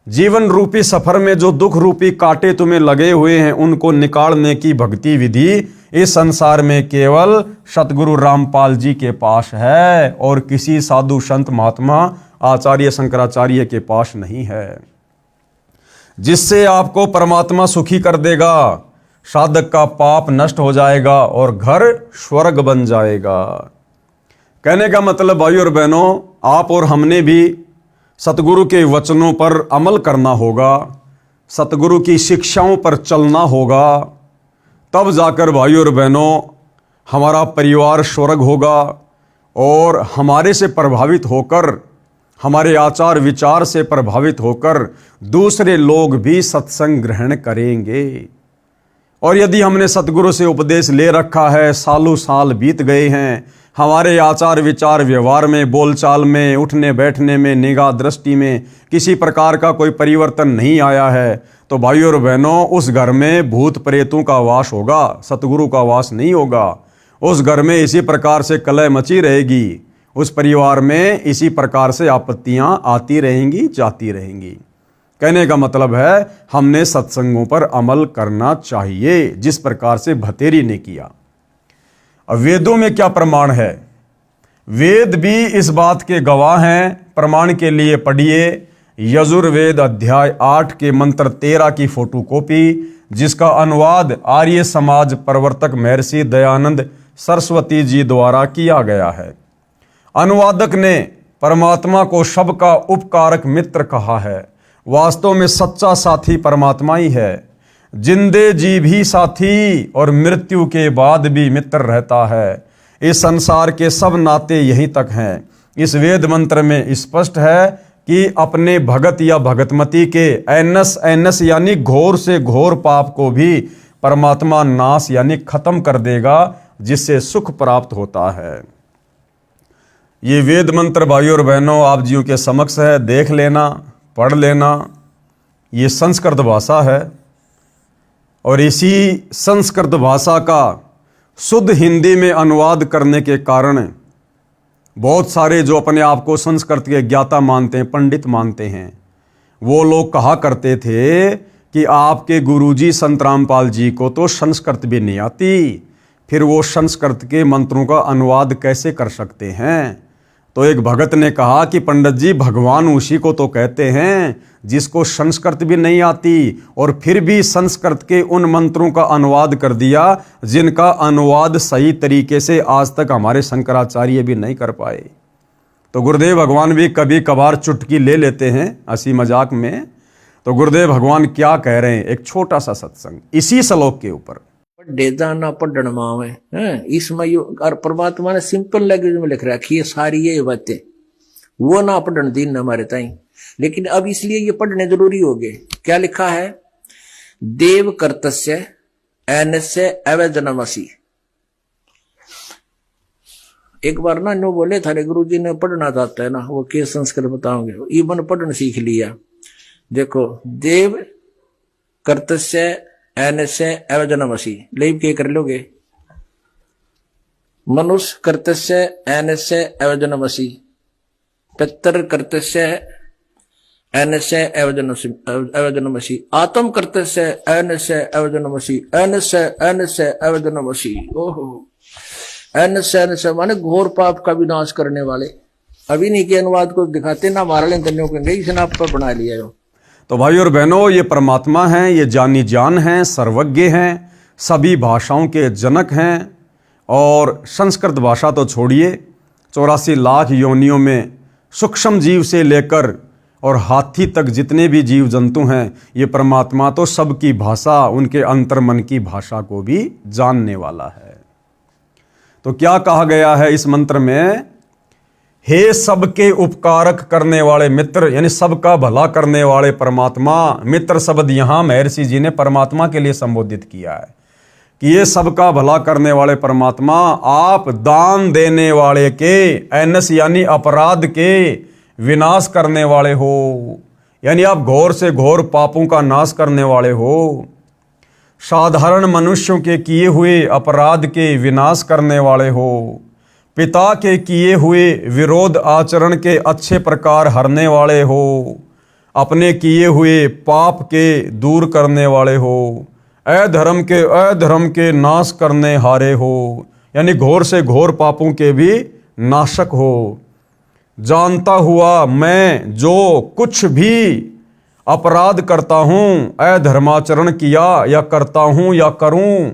जीवन रूपी सफर में जो दुख रूपी कांटे तुम्हें लगे हुए हैं, उनको निकालने की भक्ति विधि इस संसार में केवल सतगुरु रामपाल जी के पास है, और किसी साधु संत महात्मा आचार्य शंकराचार्य के पास नहीं है। जिससे आपको परमात्मा सुखी कर देगा, साधक का पाप नष्ट हो जाएगा और घर स्वर्ग बन जाएगा। कहने का मतलब भाइयों और बहनों, आप और हमने भी सतगुरु के वचनों पर अमल करना होगा, सतगुरु की शिक्षाओं पर चलना होगा। तब जाकर भाइयों और बहनों हमारा परिवार स्वर्ग होगा, और हमारे से प्रभावित होकर, हमारे आचार विचार से प्रभावित होकर दूसरे लोग भी सत्संग ग्रहण करेंगे। और यदि हमने सतगुरु से उपदेश ले रखा है, सालों साल बीत गए हैं, हमारे आचार विचार व्यवहार में, बोलचाल में, उठने बैठने में, निगाह दृष्टि में किसी प्रकार का कोई परिवर्तन नहीं आया है, तो भाइयों और बहनों उस घर में भूत प्रेतों का वास होगा, सतगुरु का वास नहीं होगा। उस घर में इसी प्रकार से कलह मची रहेगी, उस परिवार में इसी प्रकार से आपत्तियां आती रहेंगी, जाती रहेंगी। कहने का मतलब है हमने सत्संगों पर अमल करना चाहिए, जिस प्रकार से भतेरी ने किया। अब वेदों में क्या प्रमाण है? वेद भी इस बात के गवाह हैं। प्रमाण के लिए पढ़िए यजुर्वेद अध्याय 8 के मंत्र 13 की फोटोकॉपी, जिसका अनुवाद आर्य समाज प्रवर्तक महर्षि दयानंद सरस्वती जी द्वारा किया गया है। अनुवादक ने परमात्मा को सबका उपकारक मित्र कहा है। वास्तव में सच्चा साथी परमात्मा ही है। जिंदे जी भी साथी और मृत्यु के बाद भी मित्र रहता है। इस संसार के सब नाते यहीं तक हैं। इस वेद मंत्र में स्पष्ट है कि अपने भगत या भगतमती के ऐनस यानी घोर से घोर पाप को भी परमात्मा नाश यानी खत्म कर देगा, जिससे सुख प्राप्त होता है। ये वेद मंत्र भाइयों और बहनों आप जियों के समक्ष है, देख लेना, पढ़ लेना। ये संस्कृत भाषा है, और इसी संस्कृत भाषा का शुद्ध हिंदी में अनुवाद करने के कारण बहुत सारे जो अपने आप को संस्कृत के ज्ञाता मानते हैं, पंडित मानते हैं, वो लोग कहा करते थे कि आपके गुरुजी संत रामपाल जी को तो संस्कृत भी नहीं आती, फिर वो संस्कृत के मंत्रों का अनुवाद कैसे कर सकते हैं। तो एक भगत ने कहा कि पंडित जी, भगवान उसी को तो कहते हैं जिसको संस्कृत भी नहीं आती, और फिर भी संस्कृत के उन मंत्रों का अनुवाद कर दिया जिनका अनुवाद सही तरीके से आज तक हमारे शंकराचार्य भी नहीं कर पाए। तो गुरुदेव भगवान भी कभी कभार चुटकी ले लेते हैं हंसी मजाक में। तो गुरुदेव भगवान क्या कह रहे हैं, एक छोटा सा सत्संग इसी श्लोक के ऊपर। डेजा ना पढ़न मावे हैं इसमें और परमात्मा ने सिंपल लैंग्वेज में लिख रखी है सारी ये बातें, वो ना पढ़न दीन हमारे ताई। लेकिन अब इसलिए ये पढ़ने जरूरी हो गए। क्या लिखा है, देव कर्तस्य एनस्य अवैधनमसी। एक बार ना नो बोले थारे गुरु जी ने पढ़ना चाहता है ना, वो के संस्कृत बताओगे, इवन पढ़ना सीख लिया। देखो, देव कर्तस्य एनस्य अवैधनमसी लेब के कर लोगे, मनुष्य कर्तस्य एनस्य अवैधनमसी, पितर कर्तस्य एनस्य अवैधनमसी, आत्म कर्तस्य एनस्य अवैधनमसी, एनस्य एनस्य अवैधनमसी। ओहो, एनस्य एनस्य माने घोर पाप का विनाश करने वाले। अभी नहीं के अनुवाद को दिखाते ना, मारा लें तन्यों कहेंगे इसने आप पर बना लिया हो। तो भाई और बहनों, ये परमात्मा हैं, ये जानी जान हैं, सर्वज्ञ हैं, सभी भाषाओं के जनक हैं। और संस्कृत भाषा तो छोड़िए, 84 लाख योनियों में सूक्ष्म जीव से लेकर और हाथी तक जितने भी जीव जंतु हैं, ये परमात्मा तो सबकी भाषा, उनके अंतर्मन की भाषा को भी जानने वाला है। तो क्या कहा गया है इस मंत्र में, हे सबके उपकारक करने वाले मित्र, यानी सबका भला करने वाले परमात्मा। मित्र शब्द यहां महर्षि जी ने परमात्मा के लिए संबोधित किया है कि ये सबका भला करने वाले परमात्मा, आप दान देने वाले के, एनस यानी अपराध के विनाश करने वाले हो, यानी आप घोर से घोर पापों का नाश करने वाले हो। साधारण मनुष्यों के किए हुए अपराध के विनाश करने वाले हो। पिता के किए हुए विरोध आचरण के अच्छे प्रकार हरने वाले हो। अपने किए हुए पाप के दूर करने वाले हो। अधर्म के नाश करने हारे हो, यानी घोर से घोर पापों के भी नाशक हो। जानता हुआ मैं जो कुछ भी अपराध करता हूँ, अधर्माचरण किया या करता हूँ या करूँ,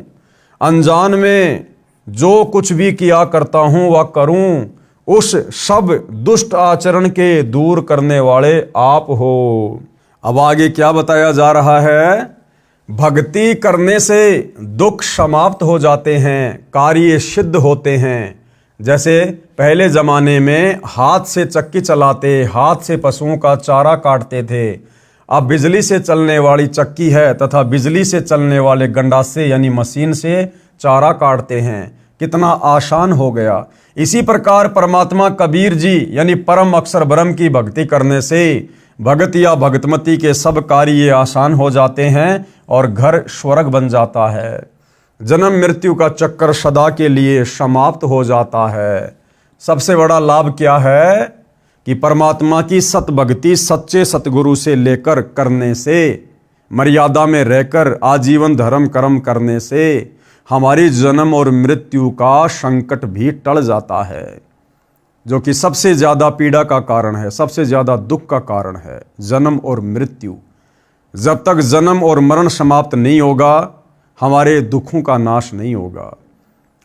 अनजान में जो कुछ भी किया करता हूँ वह करूँ, उस सब दुष्ट आचरण के दूर करने वाले आप हो। अब आगे क्या बताया जा रहा है, भक्ति करने से दुख समाप्त हो जाते हैं, कार्य सिद्ध होते हैं। जैसे पहले जमाने में हाथ से चक्की चलाते, हाथ से पशुओं का चारा काटते थे। अब बिजली से चलने वाली चक्की है तथा बिजली से चलने वाले गंडासे यानी मशीन से चारा काटते हैं। कितना आसान हो गया। इसी प्रकार परमात्मा कबीर जी यानी परम अक्षर ब्रह्म की भक्ति करने से भगत या भगतमती के सब कार्य आसान हो जाते हैं और घर स्वर्ग बन जाता है। जन्म मृत्यु का चक्कर सदा के लिए समाप्त हो जाता है। सबसे बड़ा लाभ क्या है कि परमात्मा की सत भक्ति सच्चे सतगुरु से लेकर करने से, मर्यादा में रहकर आजीवन धर्म कर्म करने से हमारी जन्म और मृत्यु का संकट भी टल जाता है, जो कि सबसे ज़्यादा पीड़ा का कारण है, सबसे ज़्यादा दुख का कारण है, जन्म और मृत्यु। जब तक जन्म और मरण समाप्त नहीं होगा, हमारे दुखों का नाश नहीं होगा।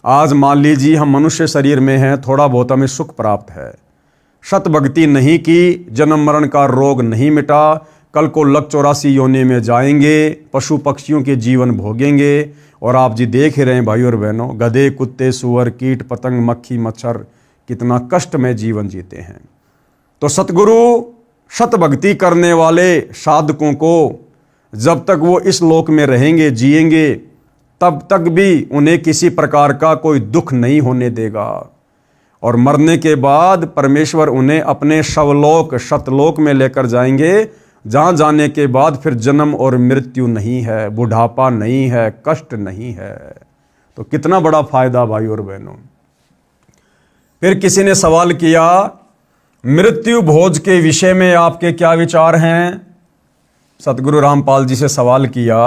आज मान लीजिए हम मनुष्य शरीर में हैं, थोड़ा बहुत हमें सुख प्राप्त है, सत भक्ति नहीं की, जन्म मरण का रोग नहीं मिटा, कल को लक 84 योनि में जाएंगे, पशु पक्षियों के जीवन भोगेंगे। और आप जी देख ही रहे हैं भाई और बहनों, गधे कुत्ते सुअर कीट पतंग मक्खी मच्छर कितना कष्टमय जीवन जीते हैं। तो सतगुरु सत भक्ति करने वाले साधकों को जब तक वो इस लोक में रहेंगे जिएंगे, तब तक भी उन्हें किसी प्रकार का कोई दुख नहीं होने देगा। और मरने के बाद परमेश्वर उन्हें अपने शवलोक सतलोक में लेकर जाएंगे, जहाँ जाने के बाद फिर जन्म और मृत्यु नहीं है, बुढ़ापा नहीं है, कष्ट नहीं है। तो कितना बड़ा फायदा भाई और बहनों। फिर किसी ने सवाल किया, मृत्यु भोज के विषय में आपके क्या विचार हैं? सतगुरु रामपाल जी से सवाल किया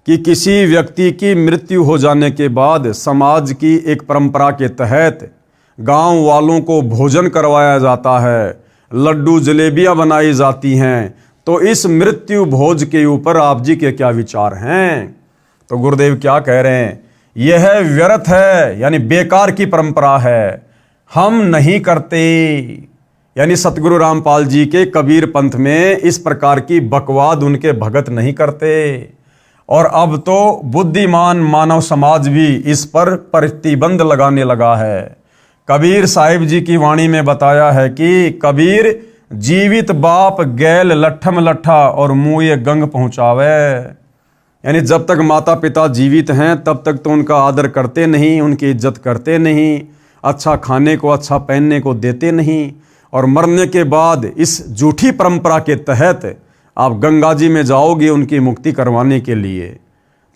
कि किसी व्यक्ति की मृत्यु हो जाने के बाद समाज की एक परंपरा के तहत गांव वालों को भोजन करवाया जाता है, लड्डू जलेबियां बनाई जाती हैं, तो इस मृत्यु भोज के ऊपर आप जी के क्या विचार हैं? तो गुरुदेव क्या कह रहे हैं, यह व्यर्थ है, यानी बेकार की परंपरा है, हम नहीं करते। यानी सतगुरु रामपाल जी के कबीर पंथ में इस प्रकार की बकवाद उनके भगत नहीं करते। और अब तो बुद्धिमान मानव समाज भी इस पर प्रतिबंध लगाने लगा है। कबीर साहिब जी की वाणी में बताया है कि कबीर जीवित बाप गैल लट्ठम लट्ठा और मुँह गंग पहुँचावे। यानी जब तक माता पिता जीवित हैं तब तक तो उनका आदर करते नहीं, उनकी इज्जत करते नहीं, अच्छा खाने को अच्छा पहनने को देते नहीं, और मरने के बाद इस झूठी परंपरा के तहत आप गंगा जी में जाओगे उनकी मुक्ति करवाने के लिए।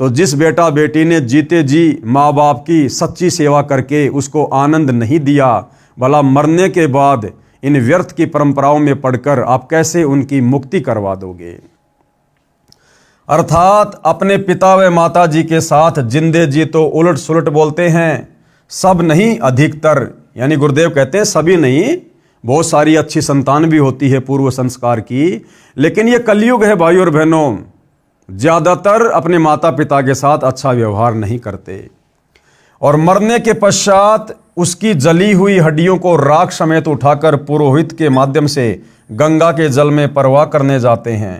तो जिस बेटा बेटी ने जीते जी माँ बाप की सच्ची सेवा करके उसको आनंद नहीं दिया, भला मरने के बाद इन व्यर्थ की परंपराओं में पड़कर आप कैसे उनकी मुक्ति करवा दोगे? अर्थात अपने पिता व माता जी के साथ जिंदे जी तो उलट सुलट बोलते हैं, सब नहीं अधिकतर। यानी गुरुदेव कहते हैं सभी नहीं, बहुत सारी अच्छी संतान भी होती है पूर्व संस्कार की, लेकिन ये कलयुग है भाई और बहनों, ज्यादातर अपने माता पिता के साथ अच्छा व्यवहार नहीं करते। और मरने के पश्चात उसकी जली हुई हड्डियों को राख समेत उठाकर पुरोहित के माध्यम से गंगा के जल में परवाह करने जाते हैं,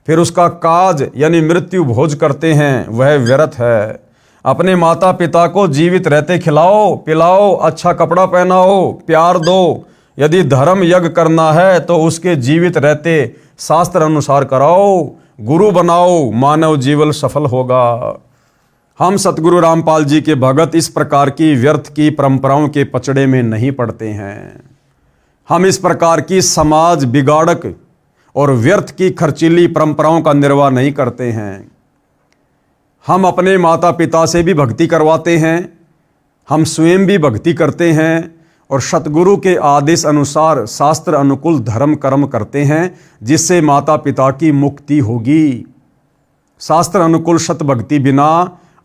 फिर उसका काज यानी मृत्यु भोज करते हैं, वह व्यर्थ है। अपने माता पिता को जीवित रहते खिलाओ पिलाओ, अच्छा कपड़ा पहनाओ, प्यार दो। यदि धर्म यज्ञ करना है तो उसके जीवित रहते शास्त्र अनुसार कराओ, गुरु बनाओ, मानव जीवन सफल होगा। हम सतगुरु रामपाल जी के भगत इस प्रकार की व्यर्थ की परंपराओं के पचड़े में नहीं पड़ते हैं। हम इस प्रकार की समाज बिगाड़क और व्यर्थ की खर्चीली परंपराओं का निर्वाह नहीं करते हैं। हम अपने माता पिता से भी भक्ति करवाते हैं, हम स्वयं भी भक्ति करते हैं, और सतगुरु के आदेश अनुसार शास्त्र अनुकूल धर्म कर्म करते हैं, जिससे माता पिता की मुक्ति होगी। शास्त्र अनुकूल सत भक्ति बिना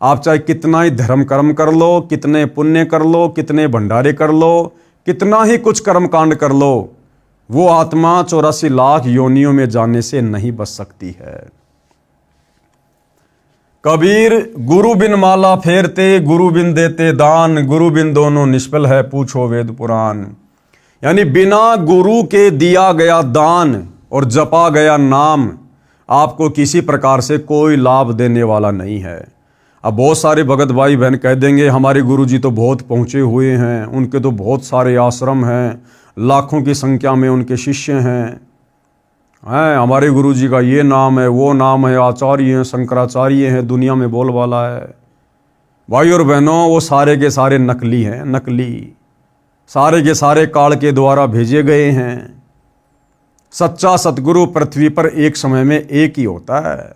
आप चाहे कितना ही धर्म कर्म कर लो, कितने पुण्य कर लो, कितने भंडारे कर लो, कितना ही कुछ कर्म कांड कर लो, वो आत्मा 84 लाख योनियों में जाने से नहीं बच सकती है। कबीर गुरु बिन माला फेरते, गुरु बिन देते दान, गुरु बिन दोनों निष्फल है पूछो वेद पुराण। यानी बिना गुरु के दिया गया दान और जपा गया नाम आपको किसी प्रकार से कोई लाभ देने वाला नहीं है। अब बहुत सारे भगत भाई बहन कह देंगे हमारे गुरु जी तो बहुत पहुँचे हुए हैं, उनके तो बहुत सारे आश्रम हैं, लाखों की संख्या में उनके शिष्य हैं, हमारे गुरु जी का ये नाम है, वो नाम है, आचार्य हैं, शंकराचार्य हैं, दुनिया में बोलबाला है। भाई और बहनों, वो सारे के सारे नकली हैं, नकली, सारे के सारे काल के द्वारा भेजे गए हैं। सच्चा सतगुरु पृथ्वी पर एक समय में एक ही होता है,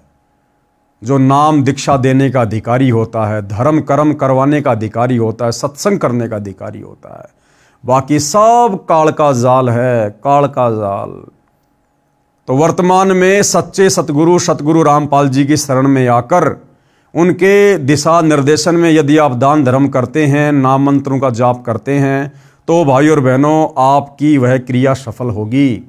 जो नाम दीक्षा देने का अधिकारी होता है, धर्म कर्म करवाने का अधिकारी होता है, सत्संग करने का अधिकारी होता है। बाकी सब काल का जाल है, काल का जाल। तो वर्तमान में सच्चे सतगुरु रामपाल जी की शरण में आकर उनके दिशा निर्देशन में यदि आप दान धर्म करते हैं, नाम मंत्रों का जाप करते हैं, तो भाई और बहनों आपकी वह क्रिया सफल होगी।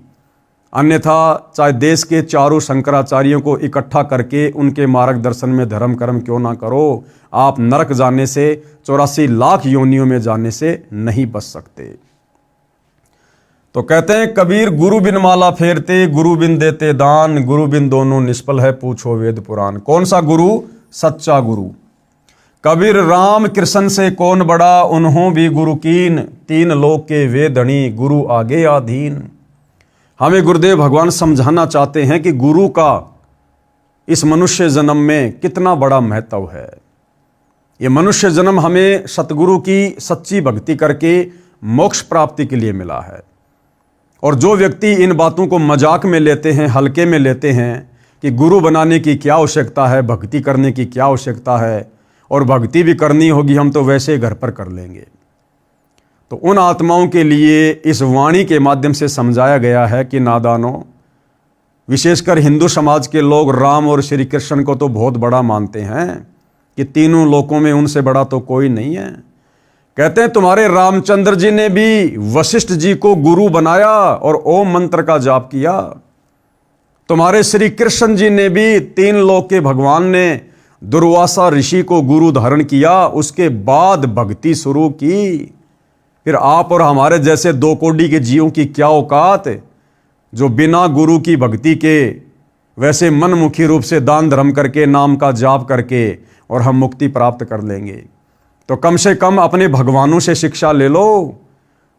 अन्यथा चाहे देश के चारों शंकराचार्यों को इकट्ठा करके उनके मार्गदर्शन में धर्म कर्म क्यों ना करो, आप नरक जाने से, 84 लाख योनियों में जाने से नहीं बच सकते। तो कहते हैं कबीर गुरु बिन माला फेरते, गुरु बिन देते दान, गुरु बिन दोनों निष्फल है पूछो वेद पुराण। कौन सा गुरु? सच्चा गुरु। कबीर राम कृष्ण से कौन बड़ा, उन्हों भी गुरु कीन, तीन लोक के वे धनी, गुरु आगे आधीन। हमें गुरुदेव भगवान समझाना चाहते हैं कि गुरु का इस मनुष्य जन्म में कितना बड़ा महत्व है। ये मनुष्य जन्म हमें सतगुरु की सच्ची भक्ति करके मोक्ष प्राप्ति के लिए मिला है। और जो व्यक्ति इन बातों को मजाक में लेते हैं, हल्के में लेते हैं कि गुरु बनाने की क्या आवश्यकता है, भक्ति करने की क्या आवश्यकता है, और भक्ति भी करनी होगी हम तो वैसे घर पर कर लेंगे, तो उन आत्माओं के लिए इस वाणी के माध्यम से समझाया गया है कि नादानों, विशेषकर हिंदू समाज के लोग राम और श्री कृष्ण को तो बहुत बड़ा मानते हैं कि तीनों लोकों में उनसे बड़ा तो कोई नहीं है। कहते हैं तुम्हारे रामचंद्र जी ने भी वशिष्ठ जी को गुरु बनाया और ओम मंत्र का जाप किया। तुम्हारे श्री कृष्ण जी ने भी तीन लोक के भगवान ने दुर्वासा ऋषि को गुरु धारण किया, उसके बाद भक्ति शुरू की। फिर आप और हमारे जैसे दो कोड़ी के जीवों की क्या औकात जो बिना गुरु की भक्ति के वैसे मनमुखी रूप से दान धर्म करके नाम का जाप करके और हम मुक्ति प्राप्त कर लेंगे। तो कम से कम अपने भगवानों से शिक्षा ले लो।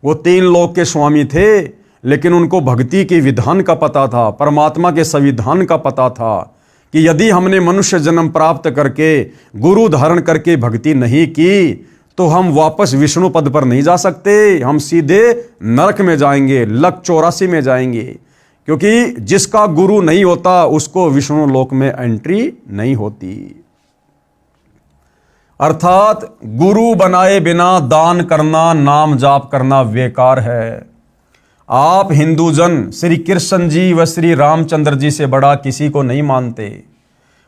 वो तीन लोक के स्वामी थे, लेकिन उनको भक्ति के विधान का पता था, परमात्मा के संविधान का पता था कि यदि हमने मनुष्य जन्म प्राप्त करके गुरु धारण करके भक्ति नहीं की तो हम वापस विष्णु पद पर नहीं जा सकते, हम सीधे नरक में जाएंगे, लक 84 में जाएंगे। क्योंकि जिसका गुरु नहीं होता उसको विष्णु लोक में एंट्री नहीं होती। अर्थात गुरु बनाए बिना दान करना, नाम जाप करना बेकार है। आप हिंदू जन श्री कृष्ण जी व श्री रामचंद्र जी से बड़ा किसी को नहीं मानते।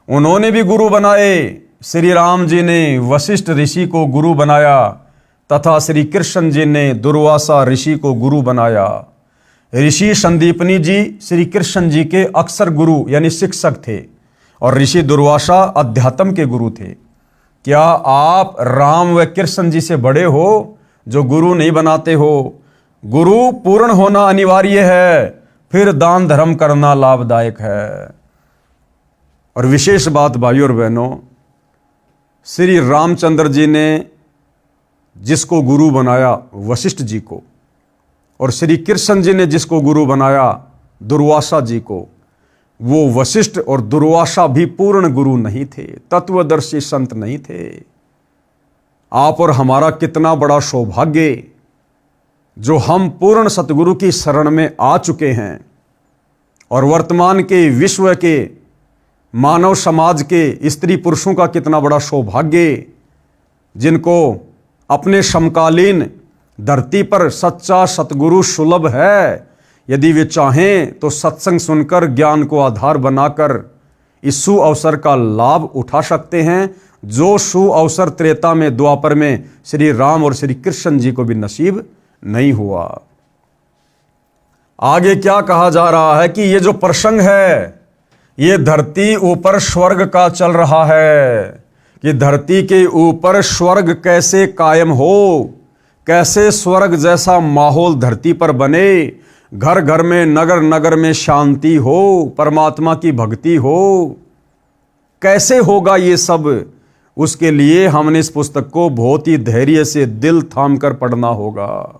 उन्होंने भी गुरु बनाए। श्री राम जी ने वशिष्ठ ऋषि को गुरु बनाया तथा श्री कृष्ण जी ने दुर्वासा ऋषि को गुरु बनाया। ऋषि संदीपनी जी श्री कृष्ण जी के अक्सर गुरु यानी शिक्षक थे और ऋषि दुर्वासा अध्यात्म के गुरु थे। क्या आप राम व कृष्ण जी से बड़े हो जो गुरु नहीं बनाते हो? गुरु पूर्ण होना अनिवार्य है, फिर दान धर्म करना लाभदायक है। और विशेष बात भाइयों और बहनों, श्री रामचंद्र जी ने जिसको गुरु बनाया वशिष्ठ जी को, और श्री कृष्ण जी ने जिसको गुरु बनाया दुर्वासा जी को, वो वशिष्ठ और दुर्वासा भी पूर्ण गुरु नहीं थे, तत्वदर्शी संत नहीं थे। आप और हमारा कितना बड़ा सौभाग्य जो हम पूर्ण सतगुरु की शरण में आ चुके हैं और वर्तमान के विश्व के मानव समाज के स्त्री पुरुषों का कितना बड़ा सौभाग्य जिनको अपने समकालीन धरती पर सच्चा सतगुरु सुलभ है। यदि वे चाहें तो सत्संग सुनकर ज्ञान को आधार बनाकर इस सु अवसर का लाभ उठा सकते हैं, जो सु अवसर त्रेता में द्वापर में श्री राम और श्री कृष्ण जी को भी नसीब नहीं हुआ। आगे क्या कहा जा रहा है कि ये जो प्रसंग है ये धरती ऊपर स्वर्ग का चल रहा है कि धरती के ऊपर स्वर्ग कैसे कायम हो, कैसे स्वर्ग जैसा माहौल धरती पर बने, घर घर में नगर नगर में शांति हो, परमात्मा की भक्ति हो, कैसे होगा ये सब। उसके लिए हमने इस पुस्तक को बहुत ही धैर्य से दिल थाम कर पढ़ना होगा।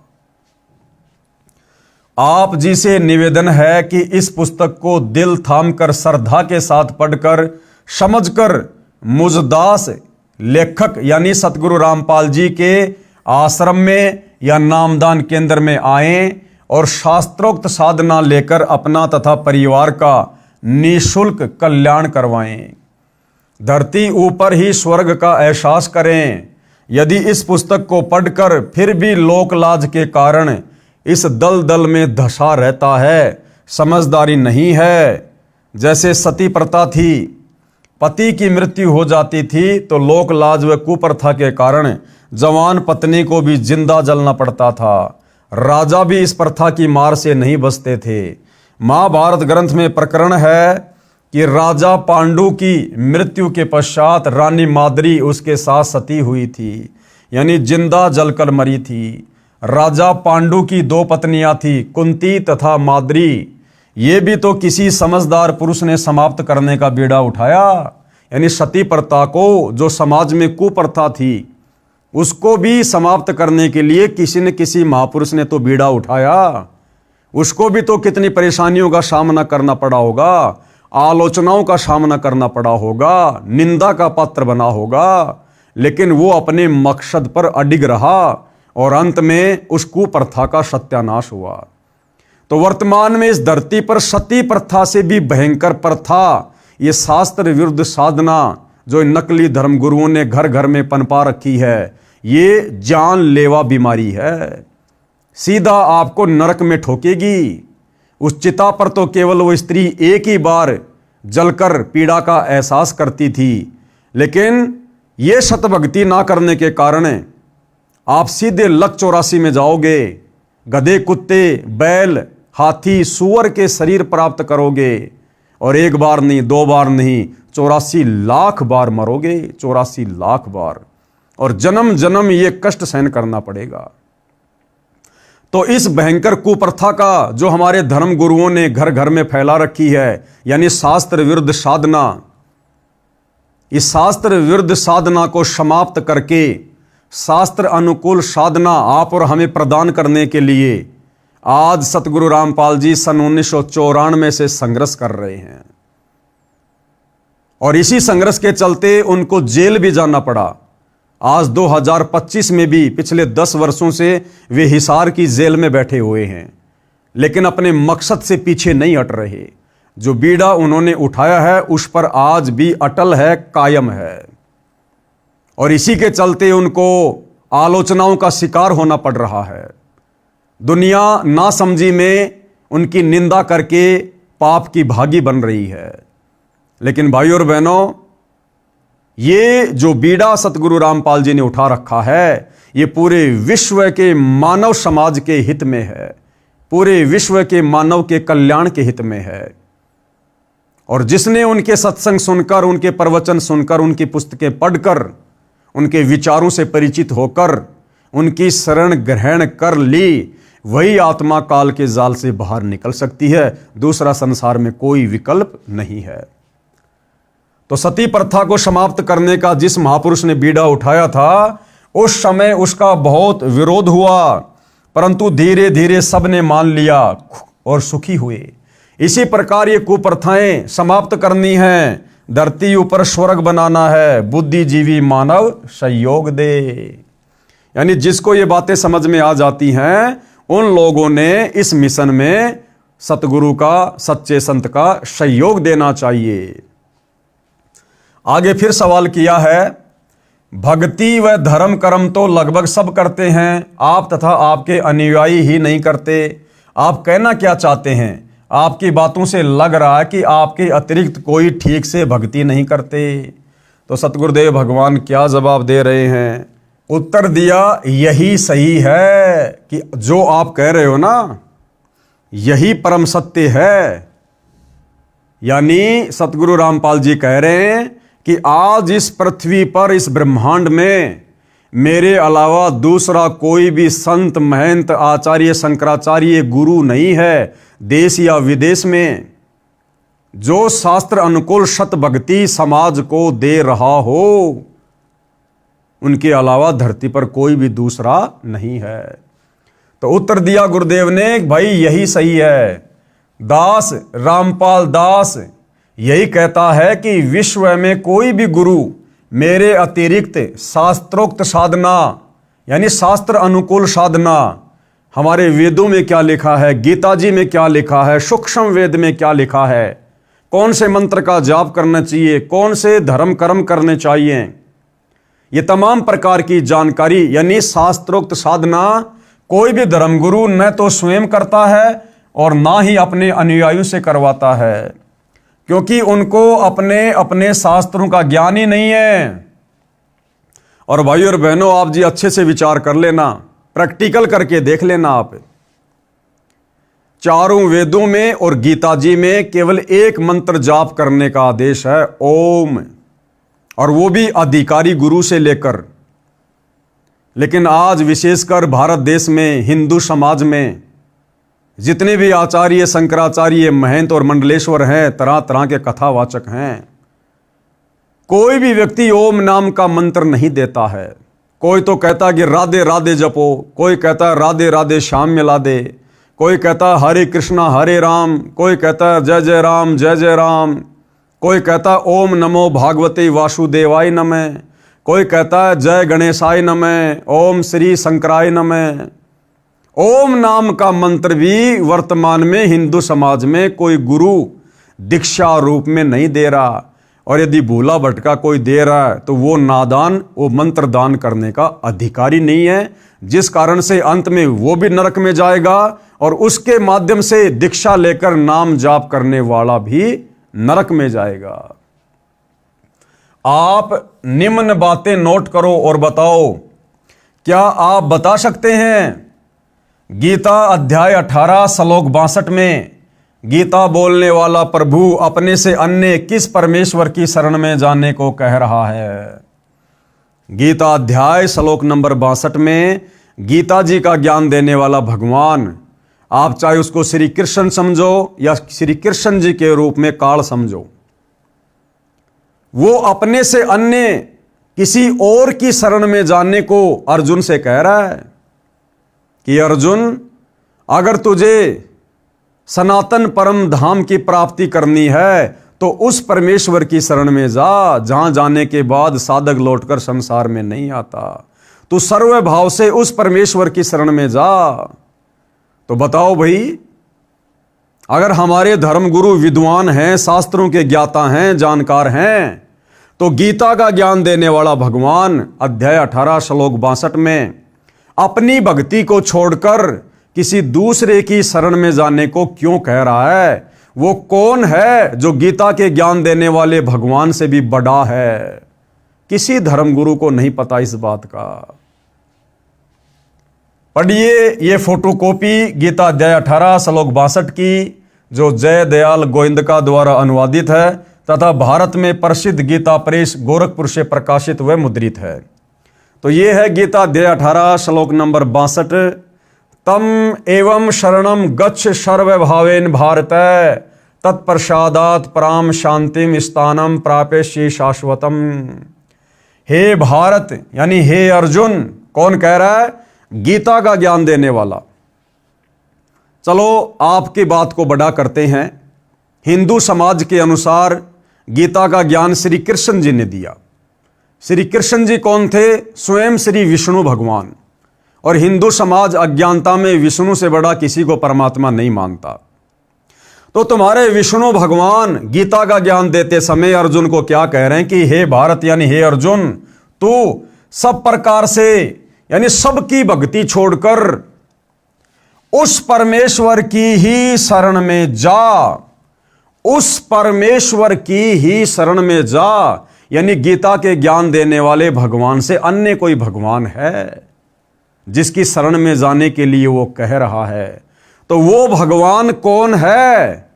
आप जी से निवेदन है कि इस पुस्तक को दिल थाम कर श्रद्धा के साथ पढ़कर समझकर मुझदास लेखक यानी सतगुरु रामपाल जी के आश्रम में या नामदान केंद्र में आएं और शास्त्रोक्त साधना लेकर अपना तथा परिवार का निःशुल्क कल्याण करवाएं। धरती ऊपर ही स्वर्ग का एहसास करें। यदि इस पुस्तक को पढ़कर फिर भी लोक लाज के कारण इस दलदल में धंसा रहता है, समझदारी नहीं है। जैसे सती प्रथा थी, पति की मृत्यु हो जाती थी तो लोक लाज व कुप्रथा के कारण जवान पत्नी को भी जिंदा जलना पड़ता था। राजा भी इस प्रथा की मार से नहीं बचते थे। महाभारत ग्रंथ में प्रकरण है कि राजा पांडु की मृत्यु के पश्चात रानी माद्री उसके साथ सती हुई थी, यानी जिंदा जलकर मरी थी। राजा पांडु की दो पत्नियां थी, कुंती तथा माद्री। ये भी तो किसी समझदार पुरुष ने समाप्त करने का बीड़ा उठाया, यानी सती प्रथा को, जो समाज में कुप्रथा थी, उसको भी समाप्त करने के लिए किसी न किसी महापुरुष ने तो बीड़ा उठाया। उसको भी तो कितनी परेशानियों का सामना करना पड़ा होगा, आलोचनाओं का सामना करना पड़ा होगा, निंदा का पात्र बना होगा, लेकिन वो अपने मकसद पर अडिग रहा और अंत में उस कुप्रथा का सत्यानाश हुआ। तो वर्तमान में इस धरती पर सती प्रथा से भी भयंकर प्रथा, ये शास्त्र विरुद्ध साधना जो नकली धर्म गुरुओं ने घर घर में पनपा रखी है, ये जानलेवा बीमारी है। सीधा आपको नरक में ठोकेगी। उस चिता पर तो केवल वो स्त्री एक ही बार जलकर पीड़ा का एहसास करती थी, लेकिन ये शतभक्ति ना करने के कारण आप सीधे लक 84 में जाओगे। गधे, कुत्ते, बैल, हाथी, सूअर के शरीर प्राप्त करोगे और एक बार नहीं, दो बार नहीं, 84 लाख बार मरोगे, 84 लाख बार, और जन्म जन्म ये कष्ट सहन करना पड़ेगा। तो इस भयंकर कुप्रथा का जो हमारे धर्म गुरुओं ने घर घर में फैला रखी है, यानी शास्त्र विरुद्ध साधना, इस शास्त्र विरुद्ध साधना को समाप्त करके शास्त्र अनुकूल साधना आप और हमें प्रदान करने के लिए आज सतगुरु रामपाल जी सन 1994 से संघर्ष कर रहे हैं, और इसी संघर्ष के चलते उनको जेल भी जाना पड़ा। आज 2025 में भी पिछले 10 वर्षों से वे हिसार की जेल में बैठे हुए हैं, लेकिन अपने मकसद से पीछे नहीं हट रहे। जो बीड़ा उन्होंने उठाया है उस पर आज भी अटल है, कायम है, और इसी के चलते उनको आलोचनाओं का शिकार होना पड़ रहा है। दुनिया नासमझी में उनकी निंदा करके पाप की भागी बन रही है। लेकिन भाइयों और बहनों, ये जो बीड़ा सतगुरु रामपाल जी ने उठा रखा है, ये पूरे विश्व के मानव समाज के हित में है, पूरे विश्व के मानव के कल्याण के हित में है। और जिसने उनके सत्संग सुनकर, उनके प्रवचन सुनकर, उनकी पुस्तकें पढ़कर, उनके विचारों से परिचित होकर उनकी शरण ग्रहण कर ली, वही आत्मा काल के जाल से बाहर निकल सकती है। दूसरा संसार में कोई विकल्प नहीं है। तो सती प्रथा को समाप्त करने का जिस महापुरुष ने बीड़ा उठाया था, उस समय उसका बहुत विरोध हुआ, परंतु धीरे धीरे सबने मान लिया और सुखी हुए। इसी प्रकार ये कुप्रथाएं समाप्त करनी है, धरती ऊपर स्वर्ग बनाना है, बुद्धिजीवी मानव सहयोग दे। यानी जिसको ये बातें समझ में आ जाती हैं, उन लोगों ने इस मिशन में सतगुरु का, सच्चे संत का सहयोग देना चाहिए। आगे फिर सवाल किया है, भक्ति व धर्म कर्म तो लगभग सब करते हैं, आप तथा आपके अनुयायी ही नहीं करते। आप कहना क्या चाहते हैं? आपकी बातों से लग रहा है कि आपके अतिरिक्त कोई ठीक से भक्ति नहीं करते। तो सतगुरुदेव भगवान क्या जवाब दे रहे हैं? उत्तर दिया, यही सही है कि जो आप कह रहे हो ना, यही परम सत्य है। यानी सतगुरु रामपाल जी कह रहे हैं कि आज इस पृथ्वी पर, इस ब्रह्मांड में मेरे अलावा दूसरा कोई भी संत, महंत, आचार्य, शंकराचार्य, गुरु नहीं है देश या विदेश में, जो शास्त्र अनुकूल सत भक्ति समाज को दे रहा हो। उनके अलावा धरती पर कोई भी दूसरा नहीं है। तो उत्तर दिया गुरुदेव ने, भाई यही सही है। दास रामपाल दास यही कहता है कि विश्व में कोई भी गुरु मेरे अतिरिक्त शास्त्रोक्त साधना, यानी शास्त्र अनुकूल साधना, हमारे वेदों में क्या लिखा है, गीता जी में क्या लिखा है, सूक्ष्म वेद में क्या लिखा है, कौन से मंत्र का जाप करना चाहिए, कौन से धर्म कर्म करने चाहिए, ये तमाम प्रकार की जानकारी, यानी शास्त्रोक्त साधना कोई भी धर्मगुरु न तो स्वयं करता है और ना ही अपने अनुयायियों से करवाता है, क्योंकि उनको अपने अपने शास्त्रों का ज्ञान ही नहीं है। और भाइयों और बहनों, आप जी अच्छे से विचार कर लेना, प्रैक्टिकल करके देख लेना। आप चारों वेदों में और गीता जी में केवल एक मंत्र जाप करने का आदेश है, ओम, और वो भी अधिकारी गुरु से लेकर। लेकिन आज विशेषकर भारत देश में, हिंदू समाज में जितने भी आचार्य, शंकराचार्य, महंत और मंडलेश्वर हैं, तरह तरह के कथावाचक हैं, कोई भी व्यक्ति ओम नाम का मंत्र नहीं देता है। कोई तो कहता है कि राधे राधे जपो, कोई कहता है राधे राधे श्याम मिला दे, कोई कहता है हरे कृष्णा हरे राम, कोई कहता है जय जय राम जय जय राम, कोई कहता है ओम नमो भागवते वासुदेवाय नमः, कोई कहता है जय गणेशाय नमः, ओम श्री शंकराय नमः। ओम नाम का मंत्र भी वर्तमान में हिंदू समाज में कोई गुरु दीक्षा रूप में नहीं दे रहा, और यदि भूला भटका कोई दे रहा है तो वो नादान, वो मंत्र दान करने का अधिकारी नहीं है, जिस कारण से अंत में वो भी नरक में जाएगा और उसके माध्यम से दीक्षा लेकर नाम जाप करने वाला भी नरक में जाएगा। आप निम्न बातें नोट करो और बताओ, क्या आप बता सकते हैं गीता अध्याय 18 श्लोक 62 में गीता बोलने वाला प्रभु अपने से अन्य किस परमेश्वर की शरण में जाने को कह रहा है? गीता अध्याय श्लोक नंबर 62 में गीता जी का ज्ञान देने वाला भगवान, आप चाहे उसको श्री कृष्ण समझो या श्री कृष्ण जी के रूप में काल समझो, वो अपने से अन्य किसी और की शरण में जाने को अर्जुन से कह रहा है कि अर्जुन, अगर तुझे सनातन परम धाम की प्राप्ति करनी है तो उस परमेश्वर की शरण में जा, जहां जाने के बाद साधक लौटकर संसार में नहीं आता। तू सर्व भाव से उस परमेश्वर की शरण में जा। तो बताओ भाई, अगर हमारे धर्मगुरु विद्वान हैं, शास्त्रों के ज्ञाता हैं, जानकार हैं, तो गीता का ज्ञान देने वाला भगवान अध्याय 18 श्लोक 62 में अपनी भक्ति को छोड़कर किसी दूसरे की शरण में जाने को क्यों कह रहा है? वो कौन है जो गीता के ज्ञान देने वाले भगवान से भी बड़ा है? किसी धर्मगुरु को नहीं पता इस बात का। पढ़िए ये फोटोकॉपी गीता अध्याय 18 श्लोक 62 की, जो जय दयाल गोविंदका द्वारा अनुवादित है तथा भारत में प्रसिद्ध गीता प्रेस गोरखपुर से प्रकाशित व मुद्रित है। तो ये है गीता अध्याय 18 श्लोक नंबर 62। तम एवं शरणम गच्छ सर्वभावेन भारत तत्प्रसादात पराम शांतिम स्थानम प्रापेष्यि शाश्वतम। हे भारत, यानी हे अर्जुन, कौन कह रहा है? गीता का ज्ञान देने वाला। चलो आपकी बात को बड़ा करते हैं। हिंदू समाज के अनुसार गीता का ज्ञान श्री कृष्ण जी ने दिया। श्री कृष्ण जी कौन थे? स्वयं श्री विष्णु भगवान। और हिंदू समाज अज्ञानता में विष्णु से बड़ा किसी को परमात्मा नहीं मानता। तो तुम्हारे विष्णु भगवान गीता का ज्ञान देते समय अर्जुन को क्या कह रहे हैं कि हे भारत, यानी हे अर्जुन, तू सब प्रकार से, यानी सबकी भक्ति छोड़कर उस परमेश्वर की ही शरण में जा। उस परमेश्वर की ही शरण में जा, यानी गीता के ज्ञान देने वाले भगवान से अन्य कोई भगवान है जिसकी शरण में जाने के लिए वो कह रहा है? तो वो भगवान कौन है?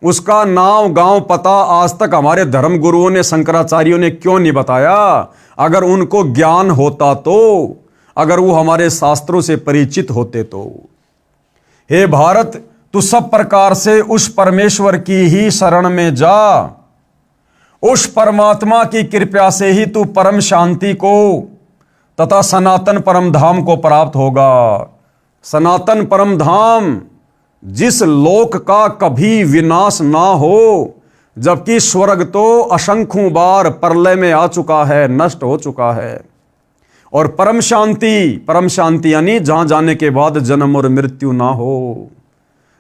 उसका नाम, गांव, पता आज तक हमारे धर्म गुरुओं ने, शंकराचार्यों ने क्यों नहीं बताया? अगर उनको ज्ञान होता तो, अगर वो हमारे शास्त्रों से परिचित होते तो। हे भारत, तू सब प्रकार से उस परमेश्वर की ही शरण में जा। उस परमात्मा की कृपा से ही तू परम शांति को तथा सनातन परम धाम को प्राप्त होगा। सनातन परम धाम, जिस लोक का कभी विनाश ना हो, जबकि स्वर्ग तो असंख्यों बार प्रलय में आ चुका है, नष्ट हो चुका है। और परम शांति यानी जहां जाने के बाद जन्म और मृत्यु ना हो,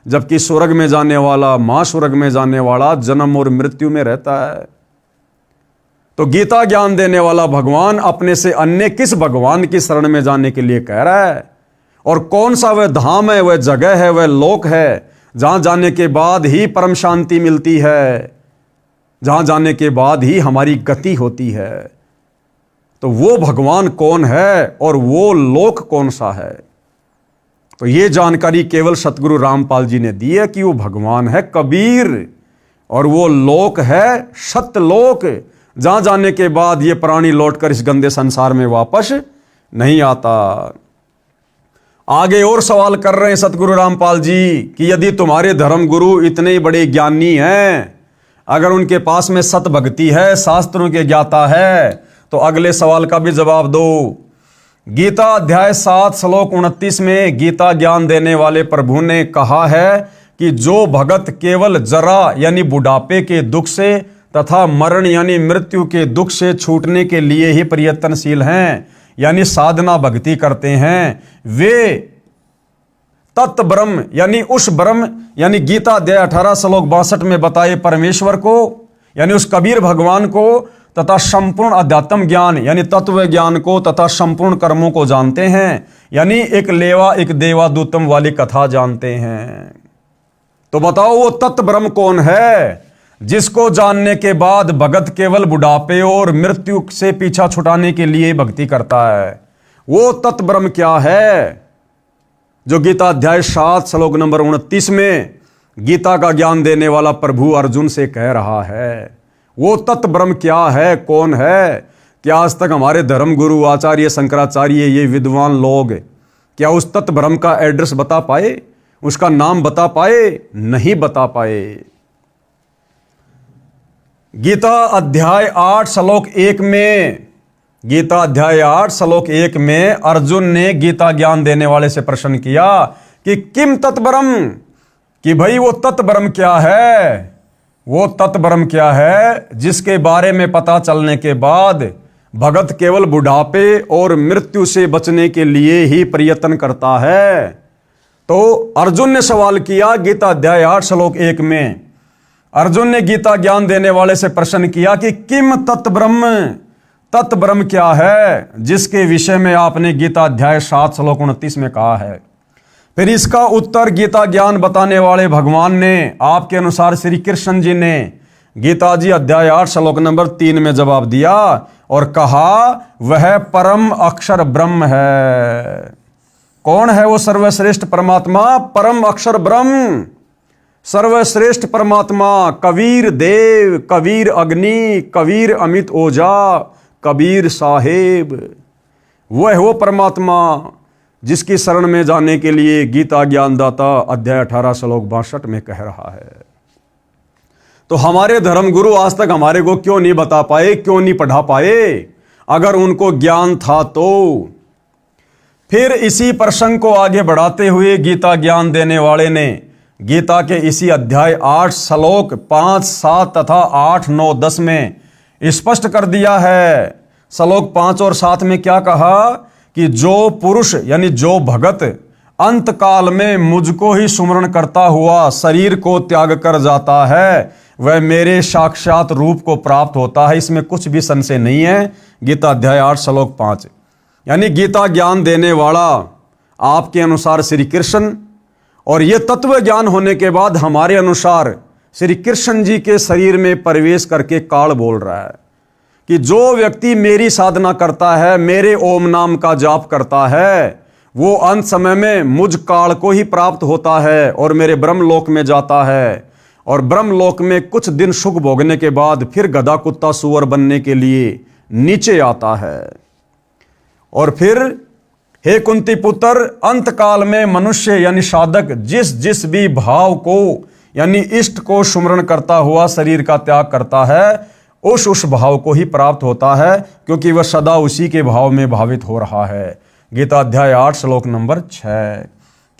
जबकि स्वर्ग में जाने वाला, महास्वर्ग में जाने वाला जन्म और मृत्यु में रहता है। तो गीता ज्ञान देने वाला भगवान अपने से अन्य किस भगवान की शरण में जाने के लिए कह रहा है? और कौन सा वह धाम है, वह जगह है, वह लोक है जहां जाने के बाद ही परम शांति मिलती है, जहां जाने के बाद ही हमारी गति होती है? तो वो भगवान कौन है और वो लोक कौन सा है? तो ये जानकारी केवल सतगुरु रामपाल जी ने दी है कि वो भगवान है कबीर, और वो लोक है सत्यलोक, जहां जाने के बाद ये प्राणी लौटकर इस गंदे संसार में वापस नहीं आता। आगे और सवाल कर रहे हैं सतगुरु रामपाल जी कि यदि तुम्हारे धर्मगुरु इतने ही बड़े ज्ञानी हैं, अगर उनके पास में सत भक्ति है, शास्त्रों के ज्ञाता है, तो अगले सवाल का भी जवाब दो। गीता अध्याय 7 श्लोक 29 में गीता ज्ञान देने वाले प्रभु ने कहा है कि जो भगत केवल जरा यानी बुढ़ापे के दुख से तथा मरण यानी मृत्यु के दुख से छूटने के लिए ही प्रयत्नशील हैं, यानी साधना भक्ति करते हैं, वे तत् ब्रह्म यानी उस ब्रह्म यानी गीता अध्याय 18 श्लोक 62 में बताए परमेश्वर को, यानी उस कबीर भगवान को तथा संपूर्ण अध्यात्म ज्ञान यानी तत्व ज्ञान को तथा संपूर्ण कर्मों को जानते हैं, यानी एक लेवा एक देवादूतम वाली कथा जानते हैं। तो बताओ वो तत्व ब्रह्म कौन है जिसको जानने के बाद भगत केवल बुढ़ापे और मृत्यु से पीछा छुटाने के लिए भक्ति करता है? वो तत्व ब्रह्म क्या है जो गीता अध्याय 7 श्लोक नंबर 29 में गीता का ज्ञान देने वाला प्रभु अर्जुन से कह रहा है? वो तत्व ब्रह्म क्या है, कौन है? क्या आज तक हमारे धर्म गुरु आचार्य शंकराचार्य ये विद्वान लोग क्या उस तत्व ब्रह्म का एड्रेस बता पाए, उसका नाम बता पाए? नहीं बता पाए। गीता अध्याय 8 श्लोक 1 में गीता अध्याय 8 श्लोक 1 में अर्जुन ने गीता ज्ञान देने वाले से प्रश्न किया कि किम तत्व ब्रह्म, कि भाई वो तत्व ब्रह्म क्या है, वो तत्व ब्रह्म क्या है जिसके बारे में पता चलने के बाद भगत केवल बुढ़ापे और मृत्यु से बचने के लिए ही प्रयत्न करता है। तो अर्जुन ने सवाल किया गीता अध्याय 8 श्लोक 1 में अर्जुन ने गीता ज्ञान देने वाले से प्रश्न किया कि किम तत्व ब्रह्म, तत्व ब्रह्म क्या है जिसके विषय में आपने गीता अध्याय 7 श्लोक 29 में कहा है। फिर इसका उत्तर गीता ज्ञान बताने वाले भगवान ने आपके अनुसार श्री कृष्ण जी ने गीता जी अध्याय 8 श्लोक नंबर 3 में जवाब दिया और कहा वह परम अक्षर ब्रह्म है। कौन है वो सर्वश्रेष्ठ परमात्मा? परम अक्षर ब्रह्म, सर्वश्रेष्ठ परमात्मा, कबीर देव, कबीर अग्नि, कबीर अमित ओझा, कबीर साहेब, वह वो परमात्मा जिसकी शरण में जाने के लिए गीता ज्ञानदाता अध्याय 18 श्लोक 62 में कह रहा है। तो हमारे धर्म गुरु आज तक हमारे को क्यों नहीं बता पाए, क्यों नहीं पढ़ा पाए? अगर उनको ज्ञान था तो। फिर इसी प्रसंग को आगे बढ़ाते हुए गीता ज्ञान देने वाले ने गीता के इसी अध्याय 8 श्लोक 5, 7 तथा 8, 9, 10 में स्पष्ट कर दिया है। श्लोक 5 और 7 में क्या कहा कि जो पुरुष यानी जो भगत अंत काल में मुझको ही सुमरण करता हुआ शरीर को त्याग कर जाता है वह मेरे साक्षात रूप को प्राप्त होता है, इसमें कुछ भी संशय नहीं है। गीता अध्याय 8 श्लोक 5 यानी गीता ज्ञान देने वाला आपके अनुसार श्री कृष्ण, और ये तत्व ज्ञान होने के बाद हमारे अनुसार श्री कृष्ण जी के शरीर में प्रवेश करके काल बोल रहा है कि जो व्यक्ति मेरी साधना करता है, मेरे ओम नाम का जाप करता है, वो अंत समय में मुझ काल को ही प्राप्त होता है और मेरे ब्रह्मलोक में जाता है। और ब्रह्मलोक में कुछ दिन सुख भोगने के बाद फिर गधा कुत्ता सुअर बनने के लिए नीचे आता है। और फिर हे कुंती पुत्र, अंत काल में मनुष्य यानी साधक जिस जिस भी भाव को यानी इष्ट को सुमरण करता हुआ शरीर का त्याग करता है उस भाव को ही प्राप्त होता है, क्योंकि वह सदा उसी के भाव में भावित हो रहा है। गीता अध्याय 8 श्लोक नंबर 6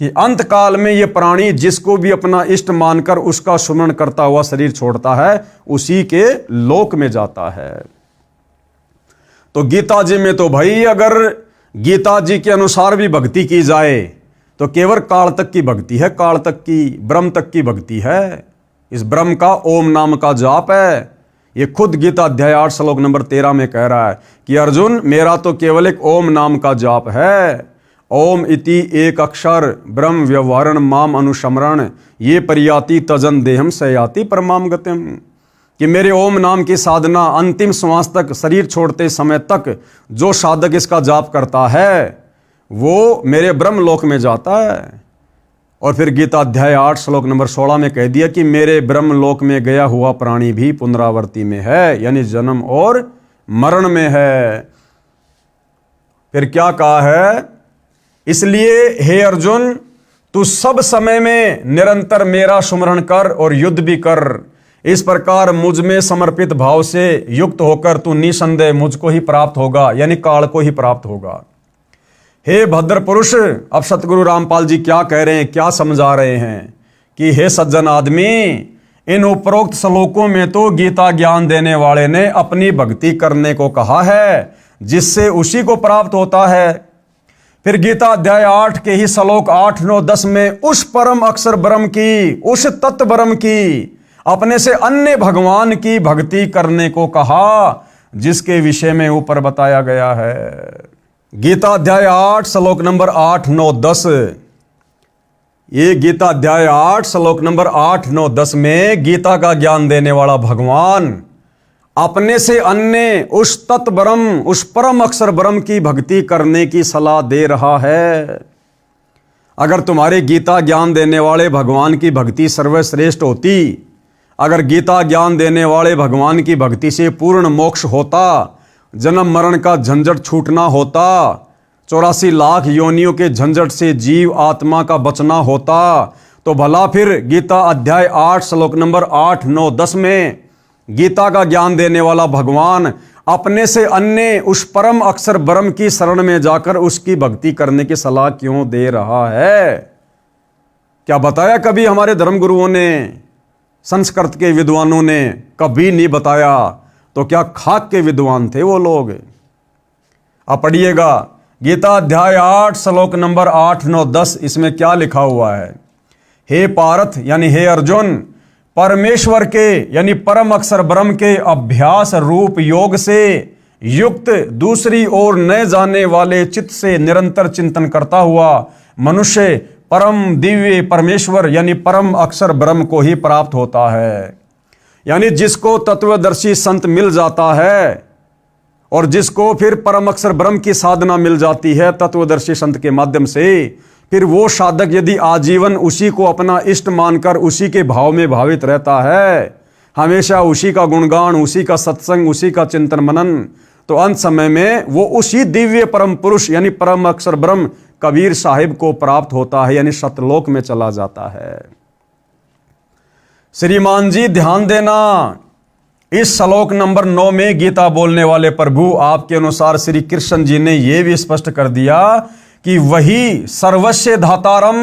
कि अंत काल में ये प्राणी जिसको भी अपना इष्ट मानकर उसका सुमरण करता हुआ शरीर छोड़ता है उसी के लोक में जाता है। तो गीता जी में तो भाई अगर गीता जी के अनुसार भी भक्ति की जाए तो केवल काल तक की भक्ति है, काल तक की, ब्रह्म तक की भक्ति है। इस ब्रह्म का ओम नाम का जाप है। ये खुद गीता अध्याय 8 श्लोक नंबर 13 में कह रहा है कि अर्जुन मेरा तो केवल एक ओम नाम का जाप है। ओम इति एक अक्षर ब्रह्म व्यवहारण माम अनुसमरण ये परियाति तजन देहम सयाति परमाम गतिम, कि मेरे ओम नाम की साधना अंतिम श्वास तक, शरीर छोड़ते समय तक जो साधक इसका जाप करता है वो मेरे ब्रह्म लोक में जाता है। और फिर गीता अध्याय 8 श्लोक नंबर 16 में कह दिया कि मेरे ब्रह्म लोक में गया हुआ प्राणी भी पुनरावृत्ति में है, यानी जन्म और मरण में है। फिर क्या कहा है, इसलिए हे अर्जुन तू सब समय में निरंतर मेरा सुमरण कर और युद्ध भी कर। इस प्रकार मुझ में समर्पित भाव से युक्त होकर तू निसंदेह मुझको ही प्राप्त होगा, यानी काल को ही प्राप्त होगा। हे भद्र पुरुष, अब सतगुरु रामपाल जी क्या कह रहे हैं, क्या समझा रहे हैं कि हे सज्जन आदमी, इन उपरोक्त श्लोकों में तो गीता ज्ञान देने वाले ने अपनी भक्ति करने को कहा है जिससे उसी को प्राप्त होता है। फिर गीता अध्याय 8 के ही श्लोक 8, 9, 10 में उस परम अक्षर ब्रह्म की, उस तत्व ब्रह्म की, अपने से अन्य भगवान की भक्ति करने को कहा जिसके विषय में ऊपर बताया गया है। गीता अध्याय 8 श्लोक नंबर 8, 9, 10। ये गीता अध्याय 8 श्लोक नंबर 8, 9, 10 में गीता का ज्ञान देने वाला भगवान अपने से अन्य उस तत् ब्रह्म, उस परम अक्षर ब्रह्म की भक्ति करने की सलाह दे रहा है। अगर तुम्हारे गीता ज्ञान देने वाले भगवान की भक्ति सर्वश्रेष्ठ होती, अगर गीता ज्ञान देने वाले भगवान की भक्ति से पूर्ण मोक्ष होता, जन्म मरण का झंझट छूटना होता, 84 लाख योनियों के झंझट से जीव आत्मा का बचना होता, तो भला फिर गीता अध्याय 8 श्लोक नंबर 8, 9, 10 में गीता का ज्ञान देने वाला भगवान अपने से अन्य उस परम अक्षर ब्रह्म की शरण में जाकर उसकी भक्ति करने की सलाह क्यों दे रहा है? क्या बताया कभी हमारे धर्मगुरुओं ने, संस्कृत के विद्वानों ने? कभी नहीं बताया। तो क्या खाक के विद्वान थे वो लोग? आप पढ़िएगा गीता अध्याय 8 श्लोक नंबर 8, 9, 10। इसमें क्या लिखा हुआ है? हे पार्थ यानी हे अर्जुन, परमेश्वर के यानी परम अक्षर ब्रह्म के अभ्यास रूप योग से युक्त दूसरी ओर न जाने वाले चित्त से निरंतर चिंतन करता हुआ मनुष्य परम दिव्य परमेश्वर यानी परम अक्षर ब्रह्म को ही प्राप्त होता है। यानी जिसको तत्वदर्शी संत मिल जाता है और जिसको फिर परम अक्षर ब्रह्म की साधना मिल जाती है तत्वदर्शी संत के माध्यम से, फिर वो साधक यदि आजीवन उसी को अपना इष्ट मानकर उसी के भाव में भावित रहता है, हमेशा उसी का गुणगान, उसी का सत्संग, उसी का चिंतन मनन, तो अंत समय में वो उसी दिव्य परम पुरुष यानी परम अक्षर ब्रह्म कबीर साहिब को प्राप्त होता है, यानी सतलोक में चला जाता है। श्रीमान जी ध्यान देना, इस श्लोक नंबर 9 में गीता बोलने वाले प्रभु आपके अनुसार श्री कृष्ण जी ने यह भी स्पष्ट कर दिया कि वही सर्वस्व धातारम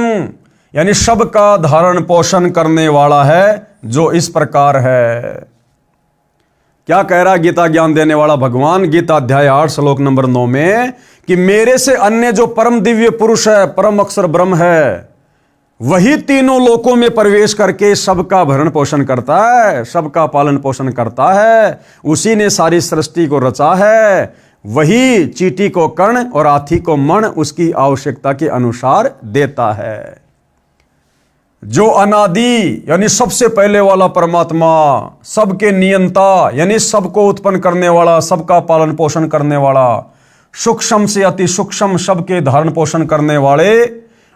यानी सबका धारण पोषण करने वाला है, जो इस प्रकार है। क्या कह रहा गीता ज्ञान देने वाला भगवान गीता अध्याय 8 श्लोक नंबर 9 में कि मेरे से अन्य जो परम दिव्य पुरुष है, परम अक्षर ब्रह्म है, वही तीनों लोकों में प्रवेश करके सबका भरण पोषण करता है, सबका पालन पोषण करता है। उसी ने सारी सृष्टि को रचा है। वही चींटी को कर्ण और हाथी को मण उसकी आवश्यकता के अनुसार देता है। जो अनादि यानी सबसे पहले वाला परमात्मा, सबके नियंता यानी सबको उत्पन्न करने वाला, सबका पालन पोषण करने वाला, सूक्ष्म से अति सूक्ष्म सबके धारण पोषण करने वाले,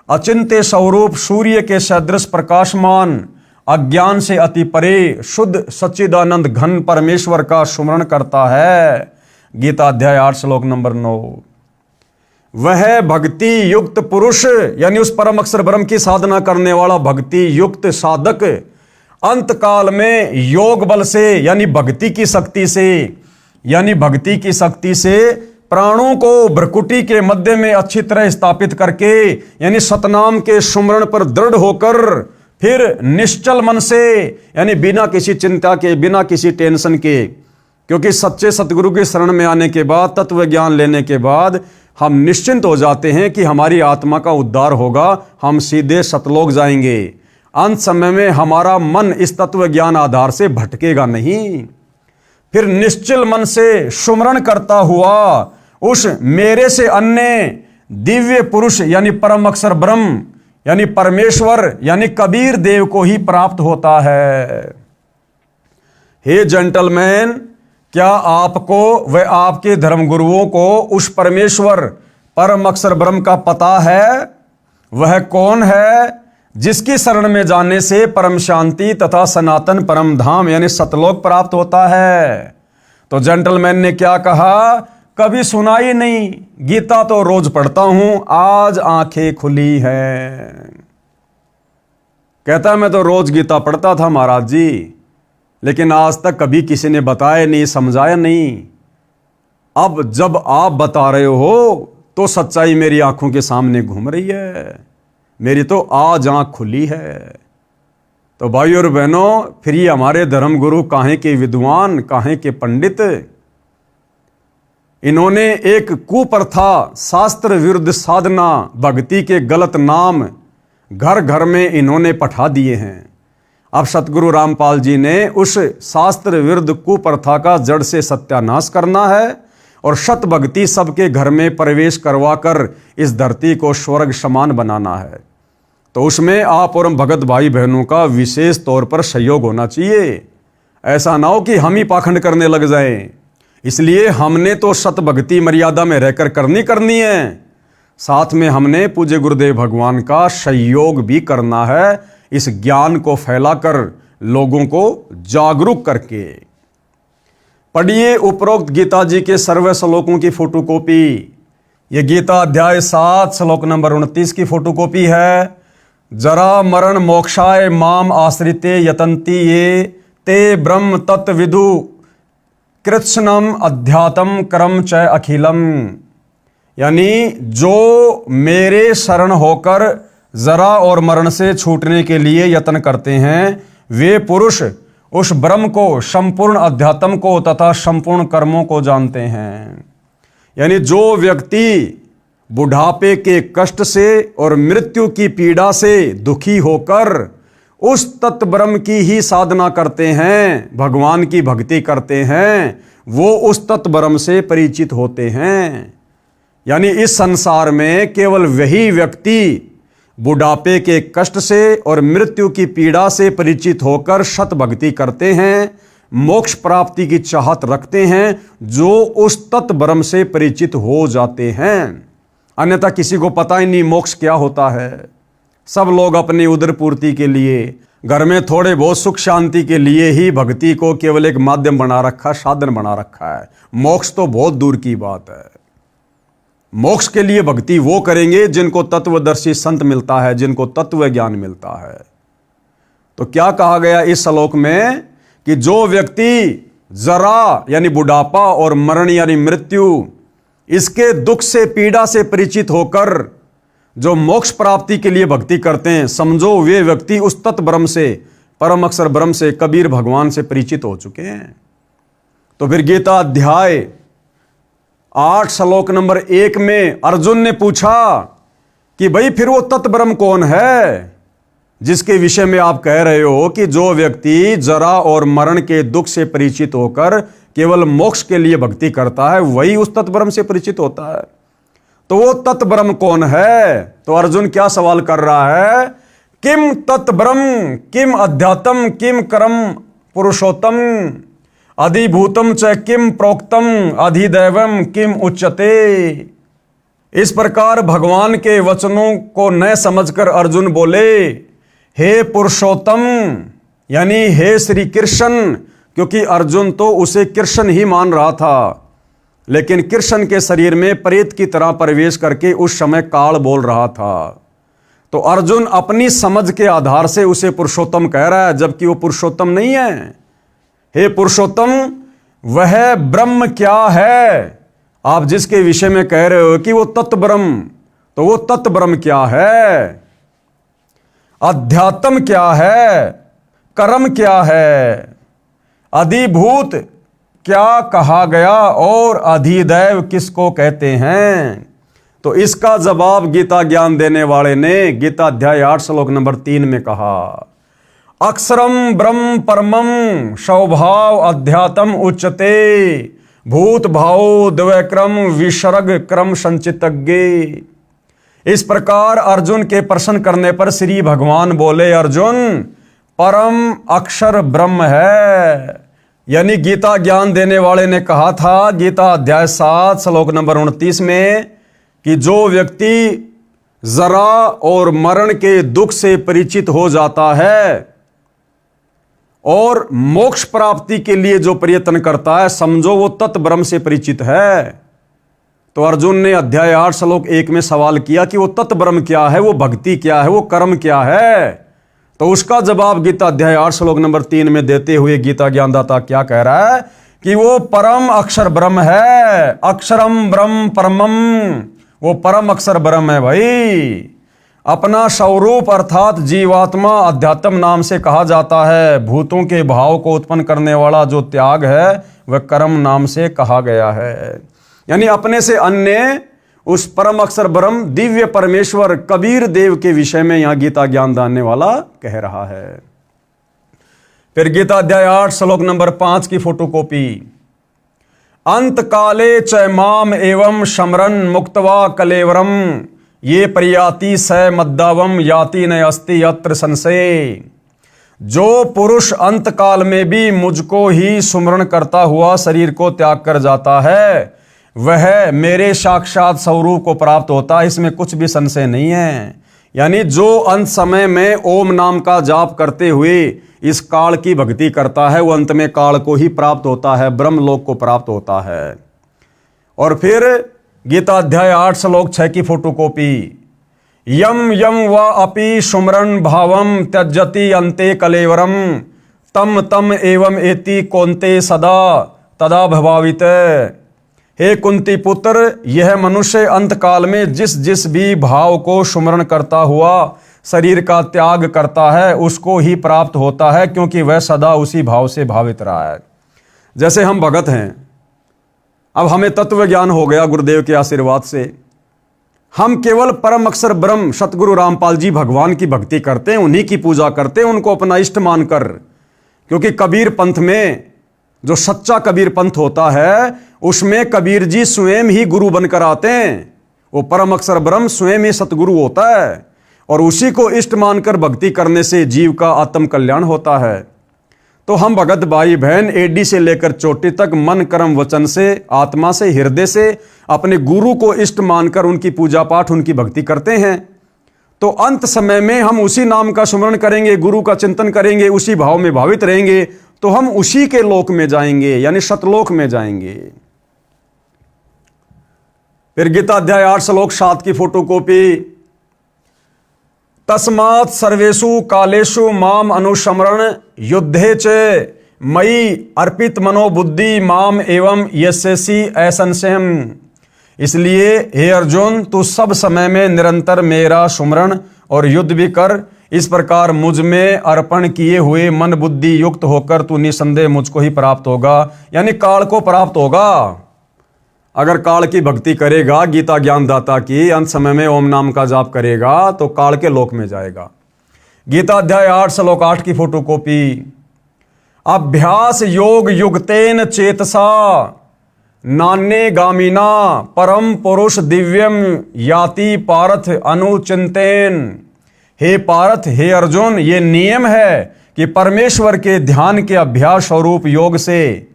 अचिंत्य स्वरूप सूर्य के सदृश प्रकाशमान, अज्ञान से अति परे शुद्ध सच्चिदानंद घन परमेश्वर का सुमरण करता है। गीता अध्याय 8 श्लोक नंबर 9। वह भक्ति युक्त पुरुष यानी उस परम अक्षर ब्रह्म की साधना करने वाला भक्ति युक्त साधक अंत काल में योग बल से यानी भक्ति की शक्ति से प्राणों को भ्रकुटी के मध्य में अच्छी तरह स्थापित करके यानी सतनाम के सुमरण पर दृढ़ होकर फिर निश्चल मन से यानी बिना किसी चिंता के, बिना किसी टेंशन के, क्योंकि सच्चे सतगुरु के शरण में आने के बाद, तत्व ज्ञान लेने के बाद हम निश्चिंत हो जाते हैं कि हमारी आत्मा का उद्धार होगा, हम सीधे सतलोक जाएंगे। अंत समय में हमारा मन इस तत्व ज्ञान आधार से भटकेगा नहीं। फिर निश्चल मन से सुमरण करता हुआ उस मेरे से अन्य दिव्य पुरुष यानी परम अक्षर ब्रह्म यानी परमेश्वर यानी कबीर देव को ही प्राप्त होता है। हे जेंटलमैन, क्या आपको व आपके धर्मगुरुओं को उस परमेश्वर परम अक्षर ब्रह्म का पता है? वह कौन है जिसकी शरण में जाने से परम शांति तथा सनातन परम धाम यानी सतलोक प्राप्त होता है? तो जेंटलमैन ने क्या कहा? कभी सुना ही नहीं, गीता तो रोज पढ़ता हूं, आज आंखें खुली हैं। कहता मैं तो रोज गीता पढ़ता था महाराज जी, लेकिन आज तक कभी किसी ने बताया नहीं, समझाया नहीं। अब जब आप बता रहे हो तो सच्चाई मेरी आंखों के सामने घूम रही है, मेरी तो आज आंख खुली है। तो भाई और बहनों, फिर ये हमारे धर्मगुरु काहे के विद्वान, काहे के पंडित, इन्होंने एक कुप्रथा, शास्त्र विरुद्ध साधना, भक्ति के गलत नाम घर घर में इन्होंने पठा दिए हैं। अब सतगुरु रामपाल जी ने उस शास्त्र विरुद्ध कुप्रथा का जड़ से सत्यानाश करना है और सत भक्ति सबके घर में प्रवेश करवाकर इस धरती को स्वर्ग समान बनाना है। तो उसमें आप और हम भगत भाई बहनों का विशेष तौर पर सहयोग होना चाहिए। ऐसा ना हो कि हम ही पाखंड करने लग जाएं। इसलिए हमने तो सत भक्ति मर्यादा में रहकर करनी है, साथ में हमने पूज्य गुरुदेव भगवान का सहयोग भी करना है, इस ज्ञान को फैलाकर लोगों को जागरूक करके। पढ़िए उपरोक्त गीता जी के सर्व श्लोकों की फोटोकॉपी। ये गीता अध्याय 7 श्लोक नंबर 29 की फोटोकॉपी है। जरा मरण मोक्षाय माम आश्रिते यतन्ति ये ते ब्रह्म तत्विदु कृत्स्नम अध्यात्म कर्म च अखिलम। यानी जो मेरे शरण होकर जरा और मरण से छूटने के लिए यत्न करते हैं, वे पुरुष उस ब्रह्म को, संपूर्ण अध्यात्म को तथा संपूर्ण कर्मों को जानते हैं। यानी जो व्यक्ति बुढ़ापे के कष्ट से और मृत्यु की पीड़ा से दुखी होकर उस तत्व ब्रह्म की ही साधना करते हैं, भगवान की भक्ति करते हैं, वो उस तत्व ब्रह्म से परिचित होते हैं। यानी इस संसार में केवल वही व्यक्ति बुढ़ापे के कष्ट से और मृत्यु की पीड़ा से परिचित होकर सत भक्ति करते हैं, मोक्ष प्राप्ति की चाहत रखते हैं, जो उस तत्व ब्रह्म से परिचित हो जाते हैं। अन्यथा किसी को पता ही नहीं मोक्ष क्या होता है। सब लोग अपनी उदर पूर्ति के लिए, घर में थोड़े बहुत सुख शांति के लिए ही भक्ति को केवल एक माध्यम बना रखा, साधन बना रखा है। मोक्ष तो बहुत दूर की बात है। मोक्ष के लिए भक्ति वो करेंगे जिनको तत्वदर्शी संत मिलता है, जिनको तत्व ज्ञान मिलता है। तो क्या कहा गया इस श्लोक में कि जो व्यक्ति जरा यानी बुढ़ापा और मरण यानी मृत्यु, इसके दुख से पीड़ा से परिचित होकर जो मोक्ष प्राप्ति के लिए भक्ति करते हैं, समझो वे व्यक्ति उस तत्व ब्रह्म से, परम अक्षर ब्रह्म से, कबीर भगवान से परिचित हो चुके हैं। तो फिर गीता अध्याय 8 श्लोक नंबर 1 में अर्जुन ने पूछा कि भाई फिर वो तत्व ब्रह्म कौन है जिसके विषय में आप कह रहे हो कि जो व्यक्ति जरा और मरण के दुख से परिचित होकर केवल मोक्ष के लिए भक्ति करता है, वही उस तत्व ब्रह्म से परिचित होता है। तो वो तत्व ब्रह्म कौन है? तो अर्जुन क्या सवाल कर रहा है? किम तत्व ब्रह्म किम अध्यात्म किम कर्म पुरुषोत्तम अधिभूतम च किम प्रोक्तम अधिदैवम किम उच्यते। इस प्रकार भगवान के वचनों को न समझकर अर्जुन बोले, हे पुरुषोत्तम, यानी हे श्री कृष्ण, क्योंकि अर्जुन तो उसे कृष्ण ही मान रहा था, लेकिन कृष्ण के शरीर में प्रेत की तरह प्रवेश करके उस समय काल बोल रहा था। तो अर्जुन अपनी समझ के आधार से उसे पुरुषोत्तम कह रहा है, जबकि वो पुरुषोत्तम नहीं है। हे पुरुषोत्तम, वह ब्रह्म क्या है आप जिसके विषय में कह रहे हो कि वो तत्व ब्रह्म, तो वो तत्व ब्रह्म क्या है? अध्यात्म क्या है? कर्म क्या है? अधिभूत क्या कहा गया और अधिदैव किसको कहते हैं? तो इसका जवाब गीता ज्ञान देने वाले ने गीता अध्याय 8 श्लोक नंबर 3 में कहा, अक्षरम ब्रह्म परमम स्वभाव अध्यात्म उच्यते भूत भाव द्वैक्रम विसर्ग क्रम संचितज्ञे। इस प्रकार अर्जुन के प्रश्न करने पर श्री भगवान बोले, अर्जुन परम अक्षर ब्रह्म है। यानी गीता ज्ञान देने वाले ने कहा था गीता अध्याय 7 श्लोक नंबर 29 में कि जो व्यक्ति जरा और मरण के दुख से परिचित हो जाता है और मोक्ष प्राप्ति के लिए जो प्रयत्न करता है, समझो वो तत्व ब्रह्म से परिचित है। तो अर्जुन ने अध्याय 8 श्लोक 1 में सवाल किया कि वो तत्व ब्रह्म क्या है, वो भक्ति क्या है, वो कर्म क्या है? तो उसका जवाब गीता अध्याय 8 श्लोक नंबर 3 में देते हुए गीता ज्ञानदाता क्या कह रहा है कि वो परम अक्षर ब्रह्म है। अक्षरम ब्रह्म परमम, वो परम अक्षर ब्रह्म है भाई। अपना स्वरूप अर्थात जीवात्मा अध्यात्म नाम से कहा जाता है। भूतों के भाव को उत्पन्न करने वाला जो त्याग है वह कर्म नाम से कहा गया है। यानी अपने से अन्य उस परम अक्षर ब्रह्म दिव्य परमेश्वर कबीर देव के विषय में यहां गीता ज्ञान दानने वाला कह रहा है। फिर गीता अध्याय 8 श्लोक नंबर 5 की फोटोकॉपी। अंत काले च माम एवं शमरन मुक्तवा कलेवरम ये प्रयाति स मद्दावम याति न अस्ति यत्र संशय। जो पुरुष अंत काल में भी मुझको ही सुमरण करता हुआ शरीर को त्याग कर जाता है वह मेरे साक्षात स्वरूप को प्राप्त होता है, इसमें कुछ भी संशय नहीं है। यानी जो अंत समय में ओम नाम का जाप करते हुए इस काल की भक्ति करता है वो अंत में काल को ही प्राप्त होता है, ब्रह्मलोक को प्राप्त होता है। और फिर गीता अध्याय 8 श्लोक 6 की फोटोकॉपी। यम यम व अपि सुमरन भावम त्यजति अंते कलेवरम तम तम एवं एति कौन्ते सदा तदा भवावित। हे कुंती पुत्र, यह मनुष्य अंत काल में जिस जिस भी भाव को सुमरण करता हुआ शरीर का त्याग करता है उसको ही प्राप्त होता है, क्योंकि वह सदा उसी भाव से भावित रहा है। जैसे हम भगत हैं, अब हमें तत्व ज्ञान हो गया गुरुदेव के आशीर्वाद से, हम केवल परम अक्षर ब्रह्म सतगुरु रामपाल जी भगवान की भक्ति करते हैं, उन्हीं की पूजा करते हैं, उनको अपना इष्ट मानकर। क्योंकि कबीर पंथ में जो सच्चा कबीर पंथ होता है उसमें कबीर जी स्वयं ही गुरु बनकर आते हैं। वो परम अक्षर ब्रह्म स्वयं ही सतगुरु होता है और उसी को इष्ट मानकर भक्ति करने से जीव का आत्म कल्याण होता है। तो हम भगत भाई बहन एडी से लेकर चोटी तक मन कर्म वचन से आत्मा से हृदय से अपने गुरु को इष्ट मानकर उनकी पूजा पाठ उनकी भक्ति करते हैं। तो अंत समय में हम उसी नाम का स्मरण करेंगे, गुरु का चिंतन करेंगे, उसी भाव में भावित रहेंगे तो हम उसी के लोक में जाएंगे, यानी सतलोक में जाएंगे। फिर गीता अध्याय 8 श्लोक 7 की फोटोकॉपी। तस्मात् सर्वेषु कालेषु माम अनुस्मरण युद्धे च मयि अर्पित मनोबुद्धि माम एवं यस्यसि असंशयम्। इसलिए हे अर्जुन, तू सब समय में निरंतर मेरा सुमरण और युद्ध भी कर। इस प्रकार मुझ में अर्पण किए हुए मन बुद्धि युक्त होकर तू निसंदेह मुझको ही प्राप्त होगा, यानी काल को प्राप्त होगा। अगर काल की भक्ति करेगा, गीता ज्ञानदाता की, अंत समय में ओम नाम का जाप करेगा तो काल के लोक में जाएगा। गीता अध्याय 8 श्लोक 8 की फोटोकॉपी। अभ्यास योग युक्तेन चेतसा नान्ये गामिना परम पुरुष दिव्यम याति पार्थ अनुचिंतेन। हे पार्थ, हे अर्जुन, ये नियम है कि परमेश्वर के ध्यान के अभ्यास स्वरूप योग से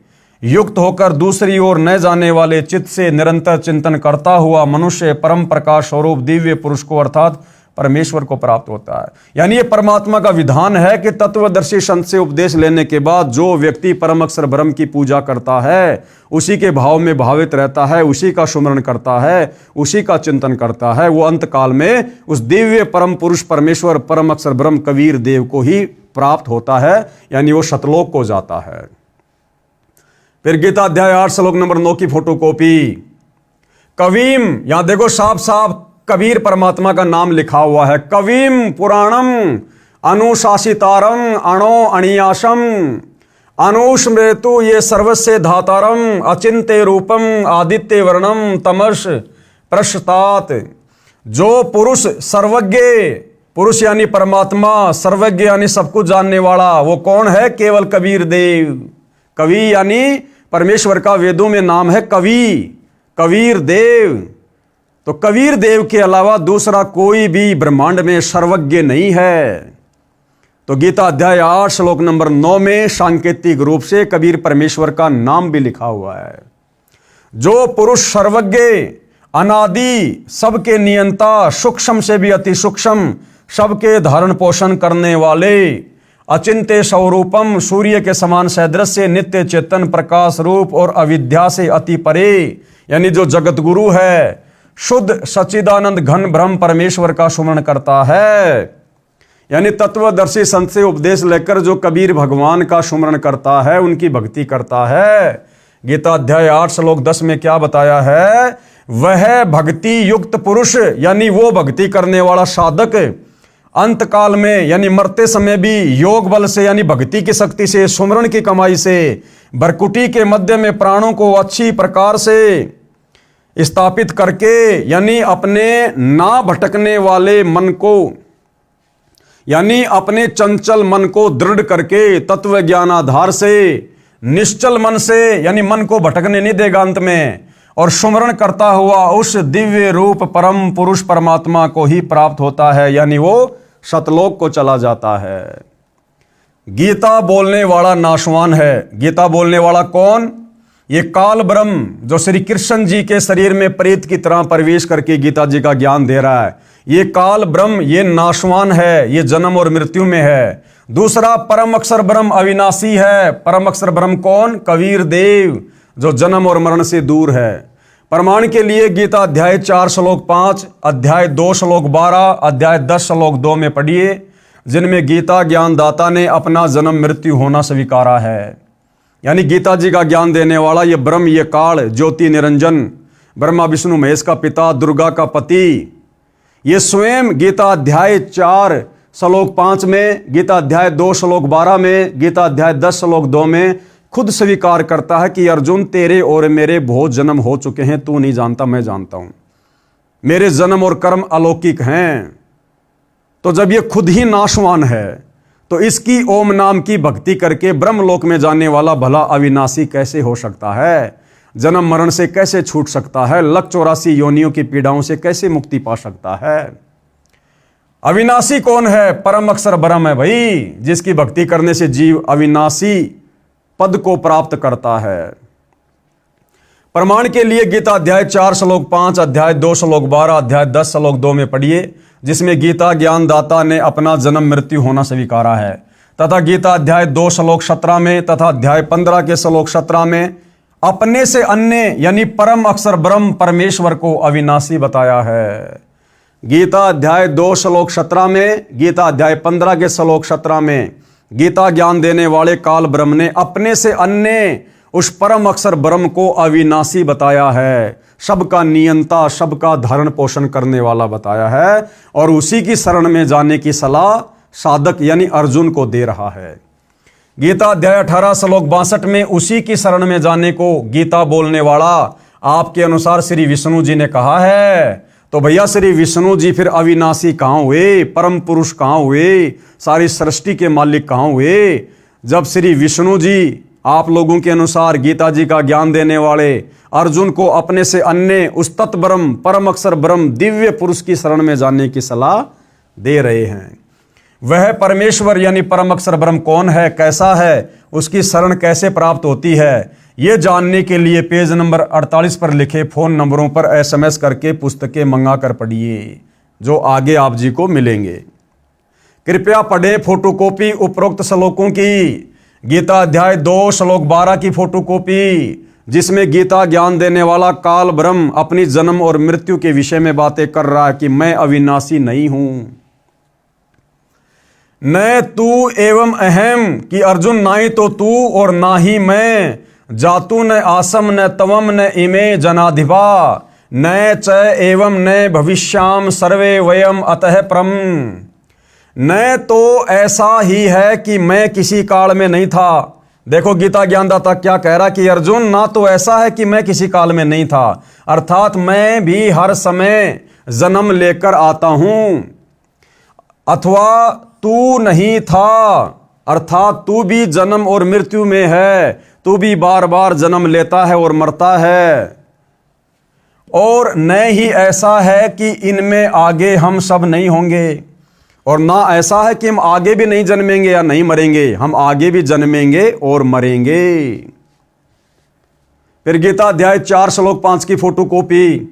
युक्त होकर दूसरी ओर न जाने वाले चित्त से निरंतर चिंतन करता हुआ मनुष्य परम प्रकाश स्वरूप दिव्य पुरुष को अर्थात परमेश्वर को प्राप्त होता है। यानी ये परमात्मा का विधान है कि तत्वदर्शी संत से उपदेश लेने के बाद जो व्यक्ति परम अक्षर ब्रह्म की पूजा करता है, उसी के भाव में भावित रहता है, उसी का सुमरण करता है, उसी का चिंतन करता है, वो अंत काल में उस दिव्य परम पुरुष परमेश्वर परम अक्षर ब्रह्म कबीर देव को ही प्राप्त होता है, यानी वो सतलोक को जाता है। फिर गीता अध्याय 8 श्लोक नंबर 9 की फोटोकॉपी। कवीम, यहां देखो साफ साफ कबीर परमात्मा का नाम लिखा हुआ है। कवीम पुराणम अनुशासितारम अणो अणियाशम अनुस्मृतु ये सर्वस्य धातारम अचिंत्य रूपम आदित्य वर्णम तमस प्रशतात। जो पुरुष सर्वज्ञ, पुरुष यानी परमात्मा, सर्वज्ञ यानी सब कुछ जानने वाला, वो कौन है? केवल कबीर देव। कवि यानी परमेश्वर का वेदों में नाम है कवि, कबीर देव। तो कबीर देव के अलावा दूसरा कोई भी ब्रह्मांड में सर्वज्ञ नहीं है। तो गीता अध्याय 8 श्लोक नंबर 9 में सांकेतिक रूप से कबीर परमेश्वर का नाम भी लिखा हुआ है। जो पुरुष सर्वज्ञ, अनादि, सबके नियंता, सूक्ष्म से भी अति सूक्ष्म, सबके धारण पोषण करने वाले, अचिंत्य स्वरूपम, सूर्य के समान सदृश्य, नित्य चेतन प्रकाश रूप और अविद्या से अति परे, यानी जो जगत गुरु है, शुद्ध सच्चिदानंद घन ब्रह्म परमेश्वर का सुमरण करता है। यानी तत्वदर्शी संत से उपदेश लेकर जो कबीर भगवान का सुमरण करता है, उनकी भक्ति करता है। गीता अध्याय 8 श्लोक 10 में क्या बताया है? वह भक्ति युक्त पुरुष, यानी वो भक्ति करने वाला साधक अंत काल में, यानी मरते समय भी योग बल से, यानी भक्ति की शक्ति से, सुमरण की कमाई से, भरकुटी के मध्य में प्राणों को अच्छी प्रकार से स्थापित करके, यानी अपने ना भटकने वाले मन को यानी अपने चंचल मन को दृढ़ करके तत्व ज्ञान आधार से निश्चल मन से, यानी मन को भटकने नहीं देगा अंत में, और सुमरण करता हुआ उस दिव्य रूप परम पुरुष परमात्मा को ही प्राप्त होता है, यानी वो सतलोक को चला जाता है। गीता बोलने वाला नाशवान है। गीता बोलने वाला कौन? ये काल ब्रह्म जो श्री कृष्ण जी के शरीर में प्रेत की तरह प्रवेश करके गीता जी का ज्ञान दे रहा है, ये काल ब्रह्म ये नाशवान है, ये जन्म और मृत्यु में है। दूसरा परम अक्षर ब्रह्म अविनाशी है। परम अक्षर ब्रह्म कौन? कबीर देव, जो जन्म और मरण से दूर है। प्रमाण के लिए गीता अध्याय 4 श्लोक 5, अध्याय 2 श्लोक 12, अध्याय 10 श्लोक 2 में पढ़िए, जिनमें गीता ज्ञानदाता ने अपना जन्म मृत्यु होना स्वीकारा है। यानी गीता जी का ज्ञान देने वाला ये ब्रह्म, ये काल, ज्योति निरंजन, ब्रह्मा विष्णु महेश का पिता, दुर्गा का पति, ये स्वयं गीता अध्याय 4 श्लोक 5 में, गीता अध्याय 2 श्लोक 12 में, गीता अध्याय 10 श्लोक 2 में खुद स्वीकार करता है कि अर्जुन तेरे और मेरे बहुत जन्म हो चुके हैं, तू नहीं जानता, मैं जानता हूं, मेरे जन्म और कर्म अलौकिक हैं। तो जब ये खुद ही नाशवान है तो इसकी ओम नाम की भक्ति करके ब्रह्मलोक में जाने वाला भला अविनाशी कैसे हो सकता है? जन्म मरण से कैसे छूट सकता है? 184 योनियों की पीड़ाओं से कैसे मुक्ति पा सकता है? अविनाशी कौन है? परम अक्षर ब्रह्म है भाई, जिसकी भक्ति करने से जीव अविनाशी पद को प्राप्त करता है। प्रमाण के लिए गीता अध्याय 4 श्लोक 5, अध्याय 2 श्लोक 12, अध्याय 10 श्लोक 2 में पढ़िए, जिसमें गीता ज्ञानदाता ने अपना जन्म मृत्यु होना स्वीकारा है। तथा गीता अध्याय 2 श्लोक 17 में तथा अध्याय 15 के श्लोक 17 में अपने से अन्य यानी परम अक्षर ब्रह्म परमेश्वर को अविनाशी बताया है। गीता अध्याय 2 श्लोक 17 में, गीता अध्याय 15 के श्लोक 17 में गीता ज्ञान देने वाले काल ब्रह्म ने अपने से अन्य उस परम अक्षर ब्रह्म को अविनाशी बताया है, सबका नियंता, सबका धारण पोषण करने वाला बताया है, और उसी की शरण में जाने की सलाह साधक यानी अर्जुन को दे रहा है। गीता अध्याय 18 श्लोक 62 में उसी की शरण में जाने को गीता बोलने वाला आपके अनुसार श्री विष्णु जी ने कहा है। तो भैया श्री विष्णु जी फिर अविनाशी कहाँ हुए? परम पुरुष कहाँ हुए? सारी सृष्टि के मालिक कहाँ हुए? जब श्री विष्णु जी आप लोगों के अनुसार गीता जी का ज्ञान देने वाले अर्जुन को अपने से अन्य उस तत् ब्रह्म, परम अक्षर ब्रह्म, दिव्य पुरुष की शरण में जाने की सलाह दे रहे हैं। वह परमेश्वर यानी परम अक्षर ब्रह्म कौन है, कैसा है, उसकी शरण कैसे प्राप्त होती है, ये जानने के लिए पेज नंबर 48 पर लिखे फोन नंबरों पर SMS करके पुस्तकें मंगा कर पढ़िए, जो आगे आप जी को मिलेंगे। कृपया पढ़ें फोटोकॉपी उपरोक्त श्लोकों की। गीता अध्याय 2 श्लोक 12 की फोटोकॉपी, जिसमें गीता ज्ञान देने वाला काल ब्रह्म अपनी जन्म और मृत्यु के विषय में बातें कर रहा है कि मैं अविनाशी नहीं हूं। न तू एवं अहम, कि अर्जुन ना ही तो तू और ना ही मैं, जातु न आसम न तवम न इमे जनाधिपा, न च एवं न भविष्याम सर्वे वयम अतः परम। न तो ऐसा ही है कि मैं किसी काल में नहीं था। देखो गीता ज्ञानदाता क्या कह रहा कि अर्जुन, ना तो ऐसा है कि मैं किसी काल में नहीं था, अर्थात मैं भी हर समय जन्म लेकर आता हूं, अथवा तू नहीं था, अर्थात तू भी जन्म और मृत्यु में है, तू भी बार बार जन्म लेता है और मरता है। और न ही ऐसा है कि इनमें आगे हम सब नहीं होंगे, और ना ऐसा है कि हम आगे भी नहीं जन्मेंगे या नहीं मरेंगे, हम आगे भी जन्मेंगे और मरेंगे। फिर गीता अध्याय 4 श्लोक 5 की फोटोकॉपी।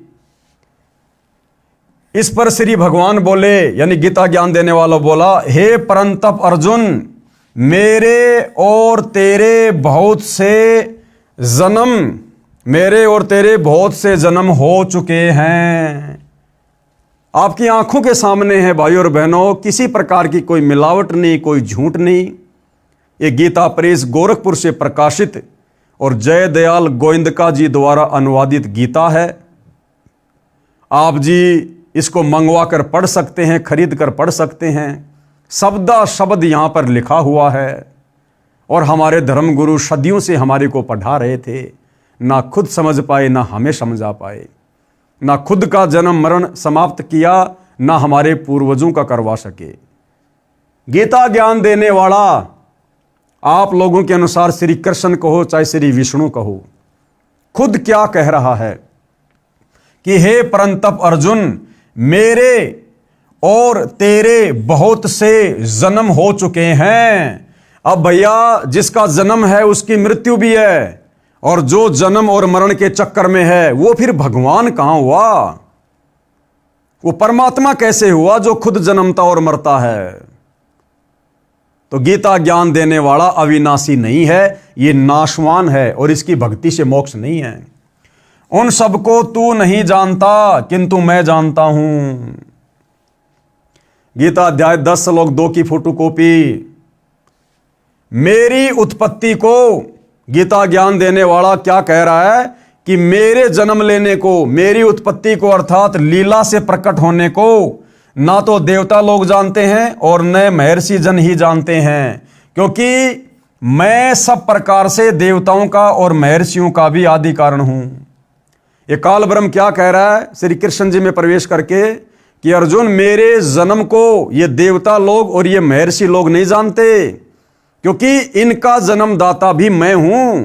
इस पर श्री भगवान बोले, यानी गीता ज्ञान देने वाला बोला, हे परंतप अर्जुन, मेरे और तेरे बहुत से जन्म हो चुके हैं। आपकी आंखों के सामने है भाई और बहनों, किसी प्रकार की कोई मिलावट नहीं, कोई झूठ नहीं। ये गीता प्रेस गोरखपुर से प्रकाशित और जय दयाल गोविंदका जी द्वारा अनुवादित गीता है। आप जी इसको मंगवा कर पढ़ सकते हैं, खरीद कर पढ़ सकते हैं। शब्दा शब्द यहाँ पर लिखा हुआ है, और हमारे धर्मगुरु सदियों से हमारे को पढ़ा रहे थे, ना खुद समझ पाए ना हमें समझा पाए, ना खुद का जन्म मरण समाप्त किया, ना हमारे पूर्वजों का करवा सके। गीता ज्ञान देने वाला, आप लोगों के अनुसार श्री कृष्ण कहो चाहे श्री विष्णु कहो, खुद क्या कह रहा है कि हे परंतप अर्जुन, मेरे और तेरे बहुत से जन्म हो चुके हैं। अब भैया जिसका जन्म है उसकी मृत्यु भी है, और जो जन्म और मरण के चक्कर में है वो फिर भगवान कहां हुआ? वो परमात्मा कैसे हुआ जो खुद जन्मता और मरता है? तो गीता ज्ञान देने वाला अविनाशी नहीं है, ये नाशवान है और इसकी भक्ति से मोक्ष नहीं है। उन सबको तू नहीं जानता किंतु मैं जानता हूं। गीता अध्याय 10 श्लोक 2 की फोटोकॉपी। मेरी उत्पत्ति को गीता ज्ञान देने वाला क्या कह रहा है कि मेरे जन्म लेने को, मेरी उत्पत्ति को अर्थात लीला से प्रकट होने को ना तो देवता लोग जानते हैं और न महर्षि जन ही जानते हैं, क्योंकि मैं सब प्रकार से देवताओं का और महर्षियों का भी आदि कारण हूं। ये काल ब्रह्म क्या कह रहा है श्री कृष्ण जी में प्रवेश करके कि अर्जुन, मेरे जन्म को ये देवता लोग और ये महर्षि लोग नहीं जानते, क्योंकि इनका जन्मदाता भी मैं हूं।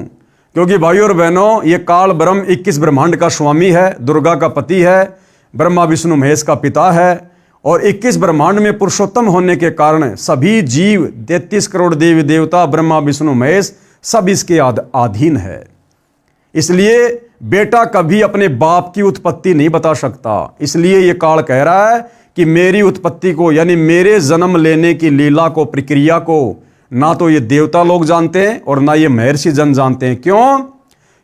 क्योंकि भाइयों और बहनों, ये काल ब्रह्म 21 ब्रह्मांड का स्वामी है, दुर्गा का पति है, ब्रह्मा विष्णु महेश का पिता है, और 21 ब्रह्मांड में पुरुषोत्तम होने के कारण सभी जीव 33 करोड़ देवी देवता ब्रह्मा विष्णु महेश सब इसके अधीन है। इसलिए बेटा कभी अपने बाप की उत्पत्ति नहीं बता सकता। इसलिए ये काल कह रहा है कि मेरी उत्पत्ति को, यानी मेरे जन्म लेने की लीला को, प्रक्रिया को ना तो ये देवता लोग जानते हैं और ना ये महर्षि जन जानते हैं। क्यों?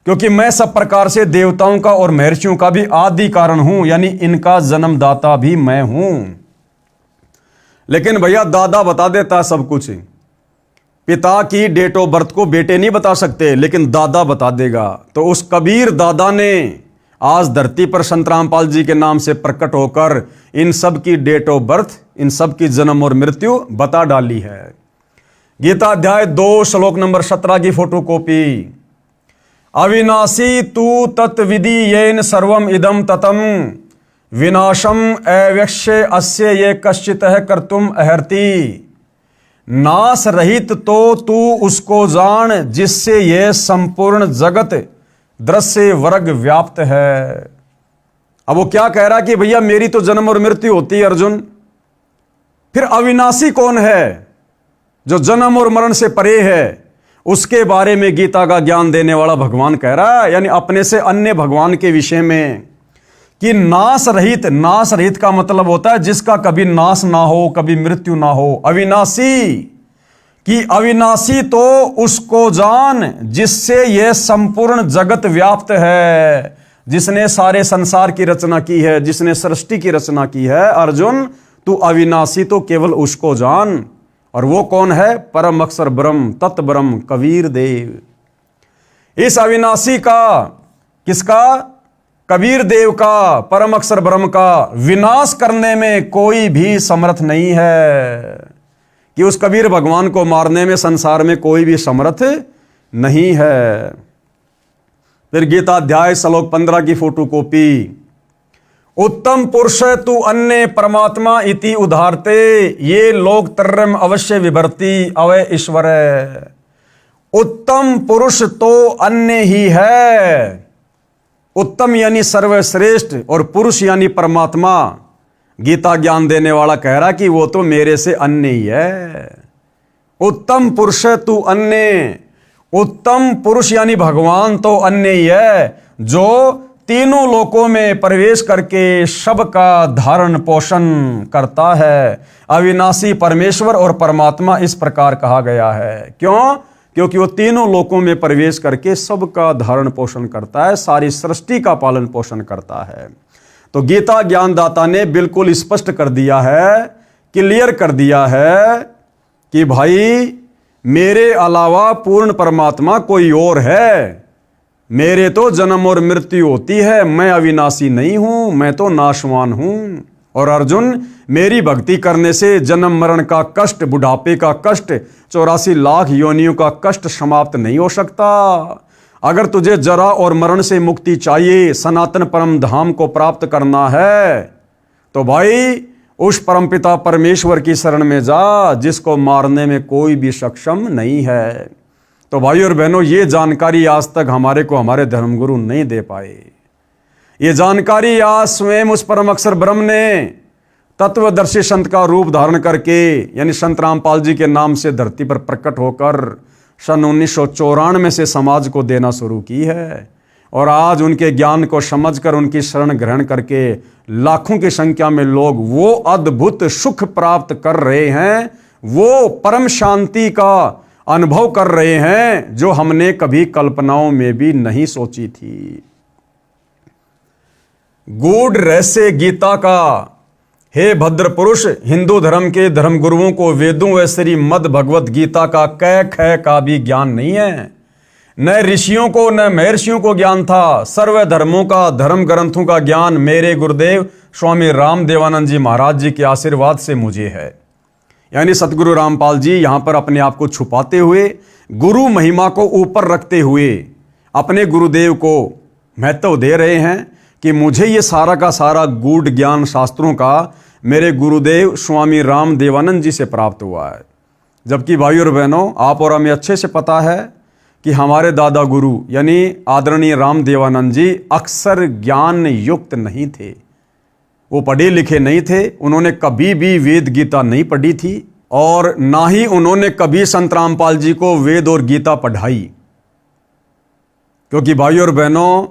क्योंकि मैं सब प्रकार से देवताओं का और महर्षियों का भी आदि कारण हूं, यानी इनका जन्मदाता भी मैं हूं। लेकिन भैया दादा बता देता सब कुछ। पिता की डेट ऑफ बर्थ को बेटे नहीं बता सकते, लेकिन दादा बता देगा। तो उस कबीर दादा ने आज धरती पर संत रामपाल जी के नाम से प्रकट होकर इन सब की डेट ऑफ बर्थ, इन सब की जन्म और मृत्यु बता डाली है। गीता अध्याय 2 श्लोक नंबर 17 की फोटोकॉपी। अविनाशी तू तत्विधि येन सर्वम इदम ततम विनाशम अव्यक्ष्य अस्य ये कश्चित है कर्तुम अहर्ति। नाश रहित तो तू उसको जान जिससे यह संपूर्ण जगत दृश्य वर्ग व्याप्त है। अब वो क्या कह रहा कि भैया मेरी तो जन्म और मृत्यु होती है अर्जुन, फिर अविनाशी कौन है जो जन्म और मरण से परे है? उसके बारे में गीता का ज्ञान देने वाला भगवान कह रहा है, यानी अपने से अन्य भगवान के विषय में, कि नाश रहित। नाश रहित का मतलब होता है जिसका कभी नाश ना हो, कभी मृत्यु ना हो। अविनाशी, कि अविनाशी तो उसको जान जिससे यह संपूर्ण जगत व्याप्त है, जिसने सारे संसार की रचना की है, जिसने सृष्टि की रचना की है। अर्जुन, तू अविनाशी तो केवल उसको जान, और वो कौन है? परम अक्षर ब्रह्म, तत् ब्रह्म, कबीर देव। इस अविनाशी का, किसका? कबीर देव का, परम अक्षर ब्रह्म का विनाश करने में कोई भी समर्थ नहीं है, कि उस कबीर भगवान को मारने में संसार में कोई भी समर्थ नहीं है। फिर गीता अध्याय श्लोक 15 की फोटोकॉपी। उत्तम पुरुष तू अन्य परमात्मा इति उदाहरते ये लोक तरम अवश्य विभर्ति अवय ईश्वर। उत्तम पुरुष तो अन्य ही है। उत्तम यानी सर्वश्रेष्ठ और पुरुष यानी परमात्मा। गीता ज्ञान देने वाला कह रहा कि वो तो मेरे से अन्य ही है। उत्तम पुरुष तू अन्य, उत्तम पुरुष यानी भगवान तो अन्य ही है, जो तीनों लोकों में प्रवेश करके सबका धारण पोषण करता है। अविनाशी परमेश्वर और परमात्मा इस प्रकार कहा गया है। क्यों? क्योंकि वो तीनों लोकों में प्रवेश करके सबका धारण पोषण करता है, सारी सृष्टि का पालन पोषण करता है। तो गीता ज्ञानदाता ने बिल्कुल स्पष्ट कर दिया है, क्लियर कर दिया है कि भाई मेरे अलावा पूर्ण परमात्मा कोई और है। मेरे तो जन्म और मृत्यु होती है, मैं अविनाशी नहीं हूं, मैं तो नाशवान हूं। और अर्जुन, मेरी भक्ति करने से जन्म मरण का कष्ट, बुढ़ापे का कष्ट, 84 लाख योनियों का कष्ट समाप्त नहीं हो सकता। अगर तुझे जरा और मरण से मुक्ति चाहिए, सनातन परम धाम को प्राप्त करना है, तो भाई उस परमपिता परमेश्वर की शरण में जा जिसको मारने में कोई भी सक्षम नहीं है। तो भाई और बहनों, ये जानकारी आज तक हमारे को हमारे धर्मगुरु नहीं दे पाए। ये जानकारी आज स्वयं उस परम अक्षर ब्रह्म ने तत्वदर्शी संत का रूप धारण करके, यानी संत रामपाल जी के नाम से धरती पर प्रकट होकर सन 1994 से समाज को देना शुरू की है। और आज उनके ज्ञान को समझकर उनकी शरण ग्रहण करके लाखों की संख्या में लोग वो अद्भुत सुख प्राप्त कर रहे हैं, वो परम शांति का अनुभव कर रहे हैं जो हमने कभी कल्पनाओं में भी नहीं सोची थी। गूढ़ रहस्य गीता का, हे भद्र पुरुष, हिंदू धर्म के धर्मगुरुओं को वेदों व श्रीमद् भगवत गीता का कै ख का भी ज्ञान नहीं है। न ऋषियों को न महर्षियों को ज्ञान था। सर्व धर्मों का, धर्म ग्रंथों का ज्ञान मेरे गुरुदेव स्वामी राम देवानंद जी महाराज जी के आशीर्वाद से मुझे है। यानी सतगुरु रामपाल जी यहाँ पर अपने आप को छुपाते हुए, गुरु महिमा को ऊपर रखते हुए अपने गुरुदेव को महत्व दे रहे हैं कि मुझे ये सारा का सारा गूढ़ ज्ञान शास्त्रों का मेरे गुरुदेव स्वामी राम देवानंद जी से प्राप्त हुआ है। जबकि भाई और बहनों, आप और हमें अच्छे से पता है कि हमारे दादा गुरु यानी आदरणीय राम देवानंद जी अक्सर ज्ञान युक्त नहीं थे। वो पढ़े लिखे नहीं थे। उन्होंने कभी भी वेद गीता नहीं पढ़ी थी और ना ही उन्होंने कभी संत रामपाल जी को वेद और गीता पढ़ाई। क्योंकि भाई और बहनों,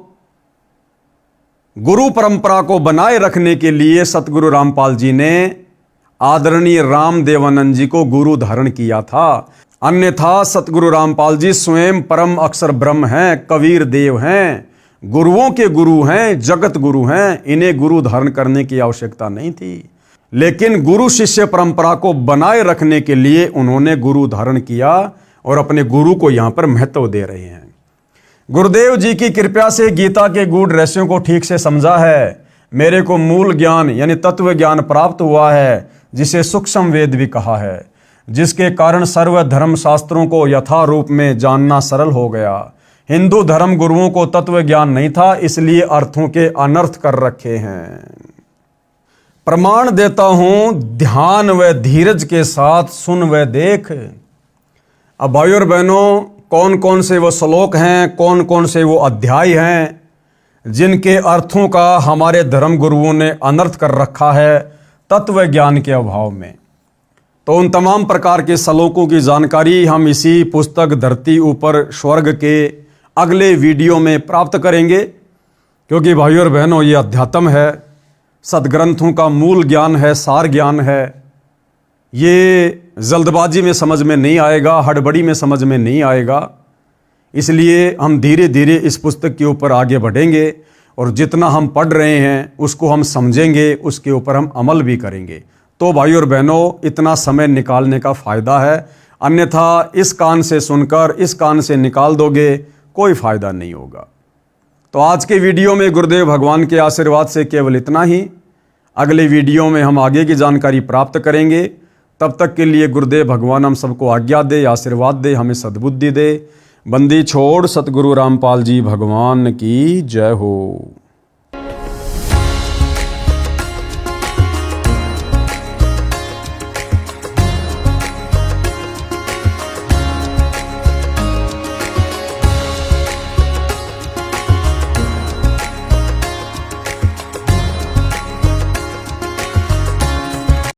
गुरु परंपरा को बनाए रखने के लिए सतगुरु रामपाल जी ने आदरणीय राम देवानंद जी को गुरु धारण किया था। अन्यथा सतगुरु रामपाल जी स्वयं परम अक्षर ब्रह्म हैं, कबीर देव हैं, गुरुओं के गुरु हैं, जगत गुरु हैं। इन्हें गुरु धारण करने की आवश्यकता नहीं थी। लेकिन गुरु शिष्य परंपरा को बनाए रखने के लिए उन्होंने गुरु धारण किया और अपने गुरु को यहां पर महत्व दे रहे हैं। गुरुदेव जी की कृपा से गीता के गूढ़ रहस्यों को ठीक से समझा है। मेरे को मूल ज्ञान यानी तत्व ज्ञान प्राप्त हुआ है, जिसे सूक्ष्म वेद भी कहा है, जिसके कारण सर्व धर्म शास्त्रों को यथा रूप में जानना सरल हो गया। हिंदू धर्म गुरुओं को तत्व ज्ञान नहीं था, इसलिए अर्थों के अनर्थ कर रखे हैं। प्रमाण देता हूं, ध्यान व धीरज के साथ सुन व देख। अब भाई और बहनों, कौन कौन से वो श्लोक हैं, कौन कौन से वो अध्याय हैं जिनके अर्थों का हमारे धर्म गुरुओं ने अनर्थ कर रखा है तत्व ज्ञान के अभाव में। तो उन तमाम प्रकार के श्लोकों की जानकारी हम इसी पुस्तक धरती ऊपर स्वर्ग के अगले वीडियो में प्राप्त करेंगे। क्योंकि भाइयों और बहनों, ये अध्यात्म है, सदग्रंथों का मूल ज्ञान है, सार ज्ञान है। ये जल्दबाजी में समझ में नहीं आएगा, हड़बड़ी में समझ में नहीं आएगा। इसलिए हम धीरे धीरे इस पुस्तक के ऊपर आगे बढ़ेंगे और जितना हम पढ़ रहे हैं उसको हम समझेंगे, उसके ऊपर हम अमल भी करेंगे। तो भाई और बहनों, इतना समय निकालने का फ़ायदा है, अन्यथा इस कान से सुनकर इस कान से निकाल दोगे, कोई फ़ायदा नहीं होगा। तो आज के वीडियो में गुरुदेव भगवान के आशीर्वाद से केवल इतना ही। अगले वीडियो में हम आगे की जानकारी प्राप्त करेंगे। तब तक के लिए गुरुदेव भगवान हम सबको आज्ञा दे, आशीर्वाद दे, हमें सद्बुद्धि दे। बंदी छोड़ सतगुरु रामपाल जी भगवान की जय हो।